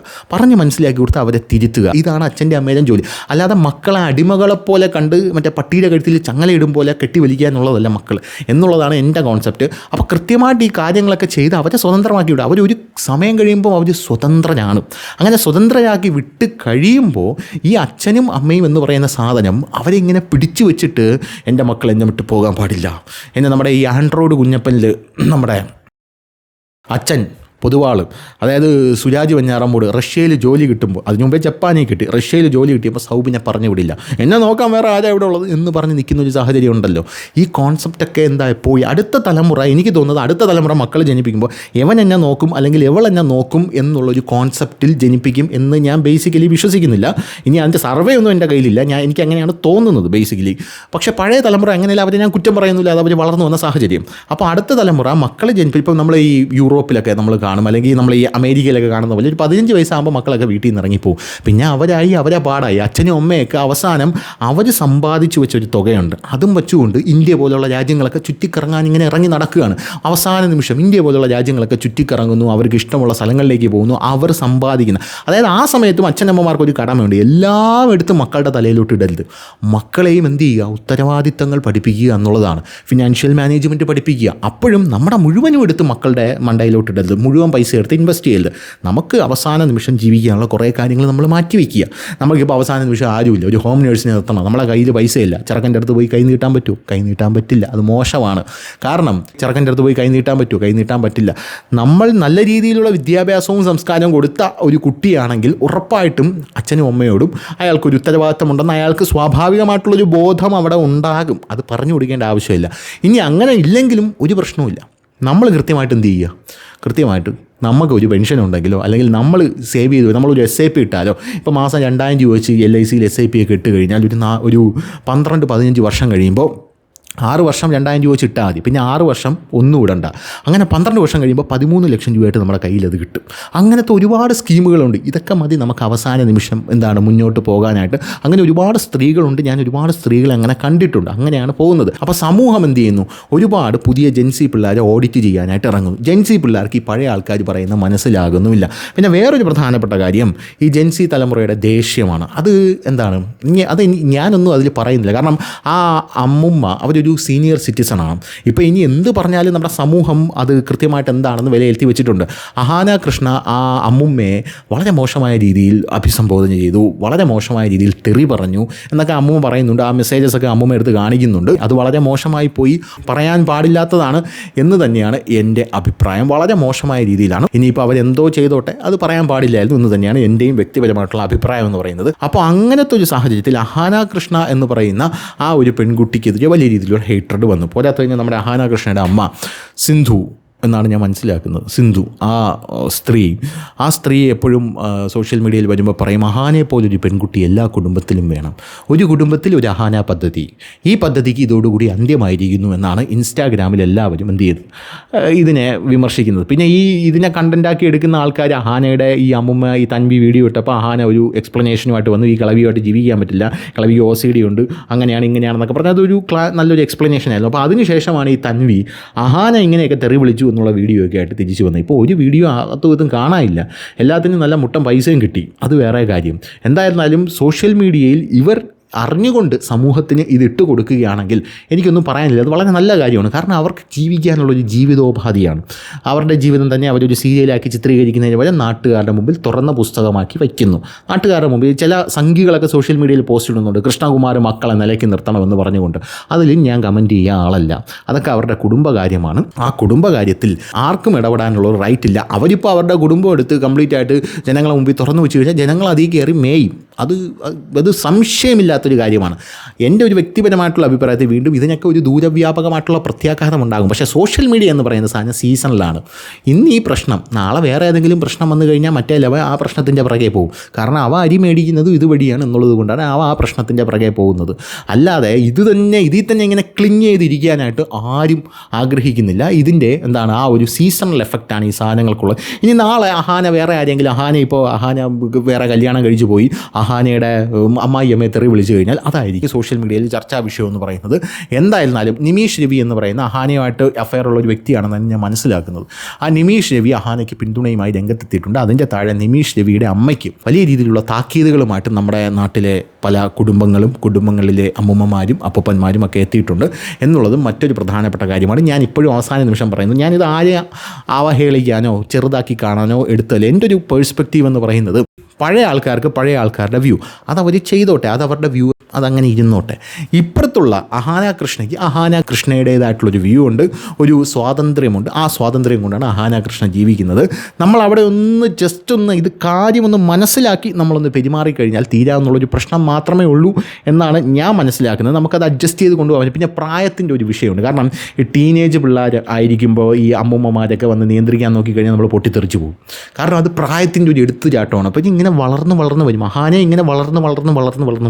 കൊടുത്ത് അവരെ തിരുത്തുക. ഇതാണ് അച്ഛൻ്റെ അമ്മേരും ജോലി. അല്ലാതെ മക്കളെ അടിമകളെപ്പോലെ കണ്ട് മറ്റേ പട്ടിയുടെ കഴുത്തിൽ ചങ്ങലയിടും പോലെ കെട്ടിവലിക്കാനുള്ളതല്ല മക്കൾ എന്നുള്ളതാണ് എൻ്റെ കോൺസെപ്റ്റ്. അപ്പോൾ കൃത്യമായിട്ട് ഈ കാര്യങ്ങളൊക്കെ ചെയ്ത് അവരെ സ്വതന്ത്രമാക്കി വിടുക. അവരൊരു സമയം കഴിയുമ്പോൾ അവർ സ്വതന്ത്രരാണ്. അങ്ങനെ സ്വതന്ത്രരാക്കി വിട്ട് കഴിയുമ്പോൾ ഈ അച്ഛനും അമ്മയും എന്ന് പറയുന്ന സാധനം അവരെ ഇങ്ങനെ പിടിച്ചു വെച്ചിട്ട്, എൻ്റെ മക്കൾ എന്നെ വിട്ട് പോകാൻ പാടില്ല എന്ന് നമ്മുടെ ഈ ആൻഡ്രോയിഡ് കുഞ്ഞപ്പനിൽ നമ്മുടെ അച്ഛൻ പൊതുവാൾ, അതായത് സുരാജ് വെഞ്ഞാറമ്മൂട് റഷ്യയിൽ ജോലി കിട്ടുമ്പോൾ, അതിനു മുമ്പേ ജപ്പാനിൽ കിട്ടി, റഷ്യയിൽ ജോലി കിട്ടിയപ്പോൾ സൗബിനെ പറഞ്ഞു വിടില്ല, എന്നെ നോക്കാൻ വേറെ ആരാ ഇവിടെ ഉള്ളത് എന്ന് പറഞ്ഞ് നിൽക്കുന്ന ഒരു സാഹചര്യം ഉണ്ടല്ലോ. ഈ കോൺസെപ്റ്റൊക്കെ എന്താ പോയി അടുത്ത തലമുറ, എനിക്ക് തോന്നുന്നത് അടുത്ത തലമുറ മക്കൾ ജനിപ്പിക്കുമ്പോൾ എവൻ എന്നെ നോക്കും അല്ലെങ്കിൽ എവൾ എന്നെ നോക്കും എന്നുള്ളൊരു കോൺസെപ്റ്റിൽ ജനിപ്പിക്കും എന്ന് ഞാൻ ബേസിക്കലി വിശ്വസിക്കുന്നില്ല. ഇനി അതിൻ്റെ സർവേ ഒന്നും എൻ്റെ കയ്യിലില്ല, എനിക്ക് അങ്ങനെയാണ് തോന്നുന്നത് ബേസിക്കലി. പക്ഷേ പഴയ തലമുറ അങ്ങനെയല്ല, അവരെ ഞാൻ കുറ്റം പറയുന്നില്ല, അത് അവർ വളർന്നു വന്ന സാഹചര്യം. അപ്പോൾ അടുത്ത തലമുറ മക്കളെ ജനിപ്പിക്കും. ഇപ്പോൾ നമ്മൾ ഈ യൂറോപ്പിലൊക്കെ നമ്മൾ കാണും, അല്ലെങ്കിൽ നമ്മൾ ഈ അമേരിക്കയിലൊക്കെ കാണുന്ന പോലെ ഒരു 15 വയസ്സാകുമ്പോൾ മക്കളൊക്കെ വീട്ടിൽ നിന്ന് ഇറങ്ങിപ്പോവും. പിന്നെ അവരെ പാടായി. അച്ഛനും അമ്മയൊക്കെ അവസാനം അവർ സമ്പാദിച്ചു വെച്ചൊരു തുകയുണ്ട്, അതും വെച്ചുകൊണ്ട് ഇന്ത്യ പോലുള്ള രാജ്യങ്ങളൊക്കെ ചുറ്റിക്കറങ്ങാൻ ഇങ്ങനെ ഇറങ്ങി നടക്കുകയാണ്. അവസാന നിമിഷം ഇന്ത്യ പോലുള്ള രാജ്യങ്ങളൊക്കെ ചുറ്റിക്കറങ്ങുന്നു, അവർക്ക് ഇഷ്ടമുള്ള സ്ഥലങ്ങളിലേക്ക് പോകുന്നു, അവർ സമ്പാദിക്കുന്നു. അതായത് ആ സമയത്തും അച്ഛനമ്മമാർക്ക് ഒരു കടമയുണ്ട്, എല്ലാം എടുത്ത് മക്കളുടെ തലയിലോട്ട് ഇടരുത്. മക്കളെയും എന്ത് ചെയ്യുക, ഉത്തരവാദിത്തങ്ങൾ പഠിപ്പിക്കുക എന്നുള്ളതാണ്. ഫിനാൻഷ്യൽ മാനേജ്മെൻറ്റ് പഠിപ്പിക്കുക. അപ്പോഴും നമ്മുടെ മുഴുവനും എടുത്ത് മക്കളുടെ മണ്ടയിലോട്ട് ഇടരുത്, മുഴുവൻ പൈസ എടുത്ത് ഇൻവെസ്റ്റ് ചെയ്യരുത്. നമുക്ക് അവസാന നിമിഷം ജീവിക്കാനുള്ള കുറേ കാര്യങ്ങൾ നമ്മൾ മാറ്റിവെക്കുക. നമുക്കിപ്പോൾ അവസാന നിമിഷം ആരുമില്ല, ഒരു ഹോം നേഴ്സിനെ നിർത്തണം, നമ്മളെ കയ്യിൽ പൈസയില്ല, ചെറുക്കൻ്റെ അടുത്ത് പോയി കൈ നീട്ടാൻ പറ്റുമോ? കൈ നീട്ടാൻ പറ്റില്ല, അത് മോശമാണ്. കാരണം ചെറുക്കൻ്റെ അടുത്ത് പോയി കൈ നീട്ടാൻ പറ്റുമോ? കൈ നീട്ടാൻ പറ്റില്ല. നമ്മൾ നല്ല രീതിയിലുള്ള വിദ്യാഭ്യാസവും സംസ്കാരവും കൊടുത്ത ഒരു കുട്ടിയാണെങ്കിൽ ഉറപ്പായിട്ടും അച്ഛനും അമ്മയോടും അയാൾക്കൊരു ഉത്തരവാദിത്തമുണ്ടെന്ന് അയാൾക്ക് സ്വാഭാവികമായിട്ടുള്ളൊരു ബോധം അവിടെ ഉണ്ടാകും. അത് പറഞ്ഞു കൊടുക്കേണ്ട ആവശ്യമില്ല. ഇനി അങ്ങനെ ഇല്ലെങ്കിലും ഒരു പ്രശ്നവുമില്ല. നമ്മൾ കൃത്യമായിട്ട് എന്ത് ചെയ്യുക, കൃത്യമായിട്ട് നമുക്കൊരു പെൻഷൻ ഉണ്ടെങ്കിലോ, അല്ലെങ്കിൽ നമ്മൾ സേവ് ചെയ്തു, നമ്മളൊരു SIP ഇട്ടാലോ, ഇപ്പോൾ മാസം 2000 രൂപ വെച്ച് LICയിൽ SIP ഒക്കെ ഇട്ട് കഴിഞ്ഞാൽ ഒരു 12-15 വർഷം കഴിയുമ്പോൾ 6 വർഷം 2000 രൂപ വെച്ച് ഇട്ടാൽ മതി. പിന്നെ 6 വർഷം ഒന്നും ഇടണ്ട. അങ്ങനെ 12 വർഷം കഴിയുമ്പോൾ 13 ലക്ഷം രൂപയായിട്ട് നമ്മുടെ കയ്യിൽ അത് കിട്ടും. അങ്ങനത്തെ ഒരുപാട് സ്കീമുകളുണ്ട്. ഇതൊക്കെ മതി നമുക്ക് അവസാന നിമിഷം മുന്നോട്ട് പോകാനായിട്ട്. അങ്ങനെ ഒരുപാട് സ്ത്രീകളുണ്ട്, ഞാൻ ഒരുപാട് സ്ത്രീകളെ അങ്ങനെ കണ്ടിട്ടുണ്ട്. അങ്ങനെയാണ് പോകുന്നത്. അപ്പോൾ സമൂഹം എന്ത് ചെയ്യുന്നു, ഒരുപാട് പുതിയ ജെൻസി പിള്ളേരെ ഓഡിറ്റ് ചെയ്യാനായിട്ട് ഇറങ്ങുന്നു. ജെൻസി പിള്ളേർക്ക് ഈ പഴയ ആൾക്കാർ പറയുന്ന മനസ്സിലാകുന്നുമില്ല. പിന്നെ വേറൊരു പ്രധാനപ്പെട്ട കാര്യം ഈ ജെൻസി തലമുറയുടെ ദേഷ്യമാണ്. അത് ഞാനൊന്നും അതിൽ പറയുന്നില്ല. കാരണം ആ അമ്മുമ്മ അവരൊരു സീനിയർ സിറ്റിസണാണ്. ഇപ്പോൾ ഇനി എന്ത് പറഞ്ഞാലും നമ്മുടെ സമൂഹം അത് കൃത്യമായിട്ട് എന്താണെന്ന് വിലയിരുത്തി വെച്ചിട്ടുണ്ട്. അഹാന കൃഷ്ണ ആ അമ്മുമ്മയെ വളരെ മോശമായ രീതിയിൽ അഭിസംബോധന ചെയ്തു, വളരെ മോശമായ രീതിയിൽ തെറി പറഞ്ഞു എന്നൊക്കെ അമ്മുമ്മ പറയുന്നുണ്ട്. ആ മെസ്സേജസൊക്കെ അമ്മുമ്മ എടുത്ത് കാണിക്കുന്നുണ്ട്. അത് വളരെ മോശമായി പോയി, പറയാൻ പാടില്ലാത്തതാണ് എന്ന് തന്നെയാണ് എൻ്റെ അഭിപ്രായം. വളരെ മോശമായ രീതിയിലാണ്. ഇനിയിപ്പോൾ അവരെന്തോ ചെയ്തോട്ടെ, അത് പറയാൻ പാടില്ലായിരുന്നു എന്ന് തന്നെയാണ് എൻ്റെയും വ്യക്തിപരമായിട്ടുള്ള അഭിപ്രായം എന്ന് പറയുന്നത്. അപ്പോൾ അങ്ങനത്തെ ഒരു സാഹചര്യത്തിൽ അഹാന കൃഷ്ണ എന്ന് പറയുന്ന ആ ഒരു പെൺകുട്ടിക്കെതിരെ വലിയ രീതിയിലുള്ള രീതിയിലുള്ള ഹേറ്റഡ് വന്നു. പോരാത്ത കഴിഞ്ഞാൽ നമ്മുടെ അഹാന കൃഷ്ണയുടെ അമ്മ സിന്ധു എന്നാണ് ഞാൻ മനസ്സിലാക്കുന്നത്, സിന്ധു ആ സ്ത്രീ എപ്പോഴും സോഷ്യൽ മീഡിയയിൽ വരുമ്പോൾ പറയും അഹാനെ പോലൊരു പെൺകുട്ടി എല്ലാ കുടുംബത്തിലും വേണം, ഒരു കുടുംബത്തിൽ ഒരു അഹാന പദ്ധതി, ഈ പദ്ധതിക്ക് ഇതോടുകൂടി അന്ത്യമായിരിക്കുന്നു എന്നാണ് ഇൻസ്റ്റാഗ്രാമിൽ എല്ലാവരും എന്ത് ചെയ്ത് ഇതിനെ വിമർശിക്കുന്നത്. പിന്നെ ഇതിനെ കണ്ടൻറ്റാക്കി എടുക്കുന്ന ആൾക്കാർ അഹാനയുടെ ഈ അമ്മുമ്മ ഈ തൻവി വീഡിയോ ഇട്ടപ്പോൾ അഹാന ഒരു എക്സ്പ്ലനേഷനുമായിട്ട് വന്നു, ഈ കളവിയുമായിട്ട് ജീവിക്കാൻ പറ്റില്ല, കളവിക്ക് OCD ഉണ്ട്, അങ്ങനെയാണ് ഇങ്ങനെയാണെന്നൊക്കെ പറഞ്ഞാൽ അതൊരു നല്ലൊരു എക്സ്പ്ലനേഷൻ ആയിരുന്നു. അപ്പോൾ അതിനുശേഷമാണ് ഈ തൻവി അഹാന ഇങ്ങനെയൊക്കെ തെറി വിളിച്ചു എന്നുള്ള വീഡിയോ ഒക്കെ ആയിട്ട് തിരിച്ചു വന്നത്. ഇപ്പോൾ ഒരു വീഡിയോ അതും ഇതും കാണാനില്ല, എല്ലാത്തിനും നല്ല മുട്ടം പൈസയും കിട്ടി, അത് വേറെ കാര്യം. എന്തായിരുന്നാലും സോഷ്യൽ മീഡിയയിൽ ഇവർ അറിഞ്ഞുകൊണ്ട് സമൂഹത്തിന് ഇതിട്ട് കൊടുക്കുകയാണെങ്കിൽ എനിക്കൊന്നും പറയാനില്ല, അത് വളരെ നല്ല കാര്യമാണ്. കാരണം അവർക്ക് ജീവിക്കാനുള്ളൊരു ജീവിതോപാധിയാണ്. അവരുടെ ജീവിതം തന്നെ അവരൊരു സീരിയലാക്കി ചിത്രീകരിക്കുന്നതിന് പകരം നാട്ടുകാരുടെ മുമ്പിൽ തുറന്ന പുസ്തകമാക്കി വയ്ക്കുന്നു. നാട്ടുകാരുടെ മുമ്പിൽ ചില സംഖ്യകളൊക്കെ സോഷ്യൽ മീഡിയയിൽ പോസ്റ്റ് ഇടുന്നുണ്ട്, കൃഷ്ണകുമാർ മക്കളെ നിലയ്ക്ക് നിർത്തണമെന്ന് പറഞ്ഞുകൊണ്ട്. അതിൽ ഞാൻ കമൻറ്റ് ചെയ്യുക ആളല്ല, അതൊക്കെ അവരുടെ കുടുംബകാര്യമാണ്. ആ കുടുംബകാര്യത്തിൽ ആർക്കും ഇടപെടാനുള്ള ഒരു റൈറ്റ് ഇല്ല. അവരിപ്പോൾ അവരുടെ കുടുംബം എടുത്ത് കംപ്ലീറ്റ് ആയിട്ട് ജനങ്ങളെ മുമ്പിൽ തുറന്നു വെച്ച് കഴിഞ്ഞാൽ ജനങ്ങൾ അതിൽ കയറി മേയും. അത് സംശയമില്ലാത്തൊരു കാര്യമാണ്. എൻ്റെ ഒരു വ്യക്തിപരമായിട്ടുള്ള അഭിപ്രായത്തിൽ വീണ്ടും ഇതിനൊക്കെ ഒരു ദൂരവ്യാപകമായിട്ടുള്ള പ്രത്യാഘാതം ഉണ്ടാകും. പക്ഷേ സോഷ്യൽ മീഡിയ എന്ന് പറയുന്ന സാധനം സീസണിലാണ്. ഇന്ന് ഈ പ്രശ്നം, നാളെ വേറെ ഏതെങ്കിലും പ്രശ്നം വന്നു കഴിഞ്ഞാൽ മറ്റേ ലെവൽ ആ പ്രശ്നത്തിൻ്റെ പുറകെ പോകും. കാരണം അവ അരി മേടിക്കുന്നത് ഇതുവഴിയാണ് എന്നുള്ളത് കൊണ്ടാണ് ആ പ്രശ്നത്തിൻ്റെ പുറകെ പോകുന്നത്. അല്ലാതെ ഇതിൽ തന്നെ ഇങ്ങനെ ക്ലിങ് ചെയ്തിരിക്കാനായിട്ട് ആരും ആഗ്രഹിക്കുന്നില്ല. ഇതിൻ്റെ ആ ഒരു സീസണൽ എഫക്റ്റാണ് ഈ സാധനങ്ങൾക്കുള്ളത്. ഇനി നാളെ അഹാന വേറെ ആരെങ്കിലും അഹാന വേറെ കല്യാണം കഴിച്ചു പോയി അഹാനയുടെ അമ്മായിയമ്മയെ തെറി വിളിച്ചു കഴിഞ്ഞാൽ അതായിരിക്കും സോഷ്യൽ മീഡിയയിൽ ചർച്ചാ വിഷയം എന്ന് പറയുന്നത്. എന്തായിരുന്നാലും നിമീഷ് രവി എന്ന് പറയുന്ന അഹാനയുമായിട്ട് അഫെയർ ഉള്ള ഒരു വ്യക്തിയാണെന്നാണ് ഞാൻ മനസ്സിലാക്കുന്നത്. ആ നിമീഷ് രവി അഹാനയ്ക്ക് പിന്തുണയുമായി രംഗത്തെത്തിയിട്ടുണ്ട്. അതിൻ്റെ താഴെ നിമീഷ് രവിയുടെ അമ്മയ്ക്ക് വലിയ രീതിയിലുള്ള താക്കീതുകളുമായിട്ട് നമ്മുടെ നാട്ടിലെ പല കുടുംബങ്ങളിലെ അമ്മൂമ്മമാരും അപ്പൂപ്പന്മാരും ഒക്കെ എത്തിയിട്ടുണ്ട് എന്നുള്ളതും മറ്റൊരു പ്രധാനപ്പെട്ട കാര്യമാണ്. ഞാൻ ഇപ്പോഴും അവസാന നിമിഷം പറയുന്നു, ഞാനിത് ആരെ അവഹേളിക്കാനോ ചെറുതാക്കി കാണാനോ എടുത്തല്ല. എൻ്റെ ഒരു പേഴ്സ്പെക്റ്റീവ് എന്ന് പറയുന്നത് പഴയ ആൾക്കാരുടെ വ്യൂ അതവർ ചെയ്തോട്ടെ, അതവരുടെ വ്യൂ, അതങ്ങനെ ഇരുന്നോട്ടെ. ഇപ്പുറത്തുള്ള അഹാന കൃഷ്ണയുടേതായിട്ടുള്ളൊരു വ്യൂ ഉണ്ട്, ഒരു സ്വാതന്ത്ര്യമുണ്ട്. ആ സ്വാതന്ത്ര്യം കൊണ്ടാണ് അഹാന കൃഷ്ണ ജീവിക്കുന്നത്. നമ്മൾ അവിടെ ഇത് കാര്യമൊന്ന് മനസ്സിലാക്കി നമ്മളൊന്ന് പെരുമാറിക്കഴിഞ്ഞാൽ തീരാവുന്നുള്ളൊരു പ്രശ്നം മാത്രമേ ഉള്ളൂ എന്നാണ് ഞാൻ മനസ്സിലാക്കുന്നത്. നമുക്കത് അഡ്ജസ്റ്റ് ചെയ്ത് കൊണ്ടുപോകാൻ. പിന്നെ പ്രായത്തിൻ്റെ ഒരു വിഷയമുണ്ട്. കാരണം ഈ ടീനേജ് പിള്ളേർ ആയിരിക്കുമ്പോൾ ഈ അമ്മൂമ്മമാരൊക്കെ വന്ന് നിയന്ത്രിക്കാൻ നോക്കിക്കഴിഞ്ഞാൽ നമ്മൾ പൊട്ടിത്തെറിച്ച് പോകും. കാരണം അത് പ്രായത്തിൻ്റെ ഒരു എടുത്തുചാട്ടമാണ്. അപ്പോൾ ഇങ്ങനെ വളർന്ന് വരും. അഹാനെ ഇങ്ങനെ വളർന്ന്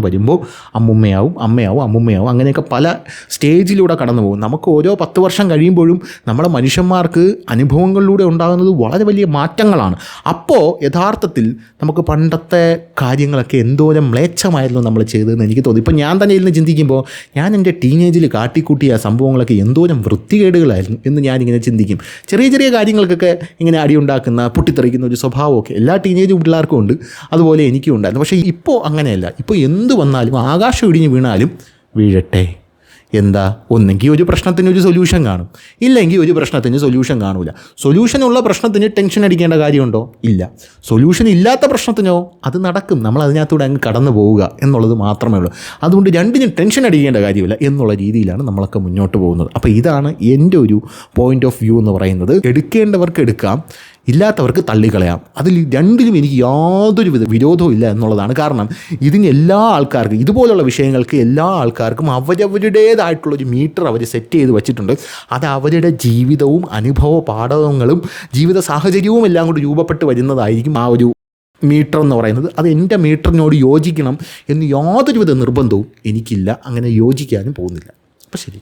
വരുമ്പോൾ അമ്മുമ്മയാവും അങ്ങനെയൊക്കെ പല സ്റ്റേജിലൂടെ കടന്നു പോകും. നമുക്ക് ഓരോ 10 വർഷം കഴിയുമ്പോഴും നമ്മുടെ മനുഷ്യന്മാർക്ക് അനുഭവങ്ങളിലൂടെ ഉണ്ടാകുന്നത് വളരെ വലിയ മാറ്റങ്ങളാണ്. അപ്പോൾ യഥാർത്ഥത്തിൽ നമുക്ക് പണ്ടത്തെ കാര്യങ്ങളൊക്കെ എന്തോരം മ്ലേച്ഛമായിരുന്നു നമ്മൾ ചെയ്തതെന്ന് എനിക്ക് തോന്നി. ഇപ്പോൾ ഞാൻ തന്നെ ഇരുന്ന് ചിന്തിക്കുമ്പോൾ ഞാൻ എൻ്റെ ടീനേജിൽ കാട്ടിക്കൂട്ടിയ സംഭവങ്ങളൊക്കെ എന്തോരം വൃത്തികേടുകളായിരുന്നു എന്ന് ഞാനിങ്ങനെ ചിന്തിക്കും. ചെറിയ കാര്യങ്ങൾക്കൊക്കെ ഇങ്ങനെ അടിയുണ്ടാക്കുന്ന പൊട്ടിത്തെറിക്കുന്ന ഒരു സ്വഭാവമൊക്കെ എല്ലാ ടീനേജ് പിള്ളേർക്കും ഉണ്ട്, അതുപോലെ എനിക്കും ഉണ്ടായിരുന്നു. പക്ഷേ ഇപ്പോൾ അങ്ങനെയല്ല. ഇപ്പോൾ എന്ത് വന്നാലും ആകാശം ഇടിഞ്ഞ് വീണാലും വീഴട്ടെ. ഒന്നെങ്കിൽ ഒരു പ്രശ്നത്തിന് ഒരു സൊല്യൂഷൻ കാണും, ഇല്ലെങ്കിൽ ഒരു പ്രശ്നത്തിന് സൊല്യൂഷൻ കാണൂല. സൊല്യൂഷനുള്ള പ്രശ്നത്തിന് ടെൻഷൻ അടിക്കേണ്ട കാര്യമുണ്ടോ? ഇല്ല. സൊല്യൂഷൻ ഇല്ലാത്ത പ്രശ്നത്തിനോ അത് നടക്കും, നമ്മൾ അതിനകത്തൂടെ അങ്ങ് കടന്നു പോവുക എന്നുള്ളത് മാത്രമേ ഉള്ളൂ. അതുകൊണ്ട് രണ്ടിനും ടെൻഷൻ അടിക്കേണ്ട കാര്യമില്ല എന്നുള്ള രീതിയിലാണ് നമ്മളൊക്കെ മുന്നോട്ട് പോകുന്നത്. അപ്പോൾ ഇതാണ് എൻ്റെ ഒരു പോയിൻ്റ് ഓഫ് വ്യൂ എന്ന് പറയുന്നത്. എടുക്കേണ്ടവർക്ക് എടുക്കാം, ഇല്ലാത്തവർക്ക് തള്ളിക്കളയാം. അതിൽ രണ്ടിലും എനിക്ക് യാതൊരു വിരോധവും ഇല്ല എന്നുള്ളതാണ്. കാരണം ഇതിന് എല്ലാ ആൾക്കാർക്കും, ഇതുപോലുള്ള വിഷയങ്ങൾക്ക് എല്ലാ ആൾക്കാർക്കും അവരവരുടേതായിട്ടുള്ളൊരു മീറ്റർ അവർ സെറ്റ് ചെയ്ത് വെച്ചിട്ടുണ്ട്. അത് അവരുടെ ജീവിതവും അനുഭവ പാഠങ്ങളും ജീവിത സാഹചര്യവും എല്ലാം കൊണ്ട് രൂപപ്പെട്ട് വരുന്നതായിരിക്കും ആ ഒരു മീറ്റർ എന്ന് പറയുന്നത്. അത് എൻ്റെ മീറ്ററിനോട് യോജിക്കണം എന്ന് യാതൊരുവിധ നിർബന്ധവും എനിക്കില്ല, അങ്ങനെ യോജിക്കാനും പോകുന്നില്ല. അപ്പോൾ ശരി.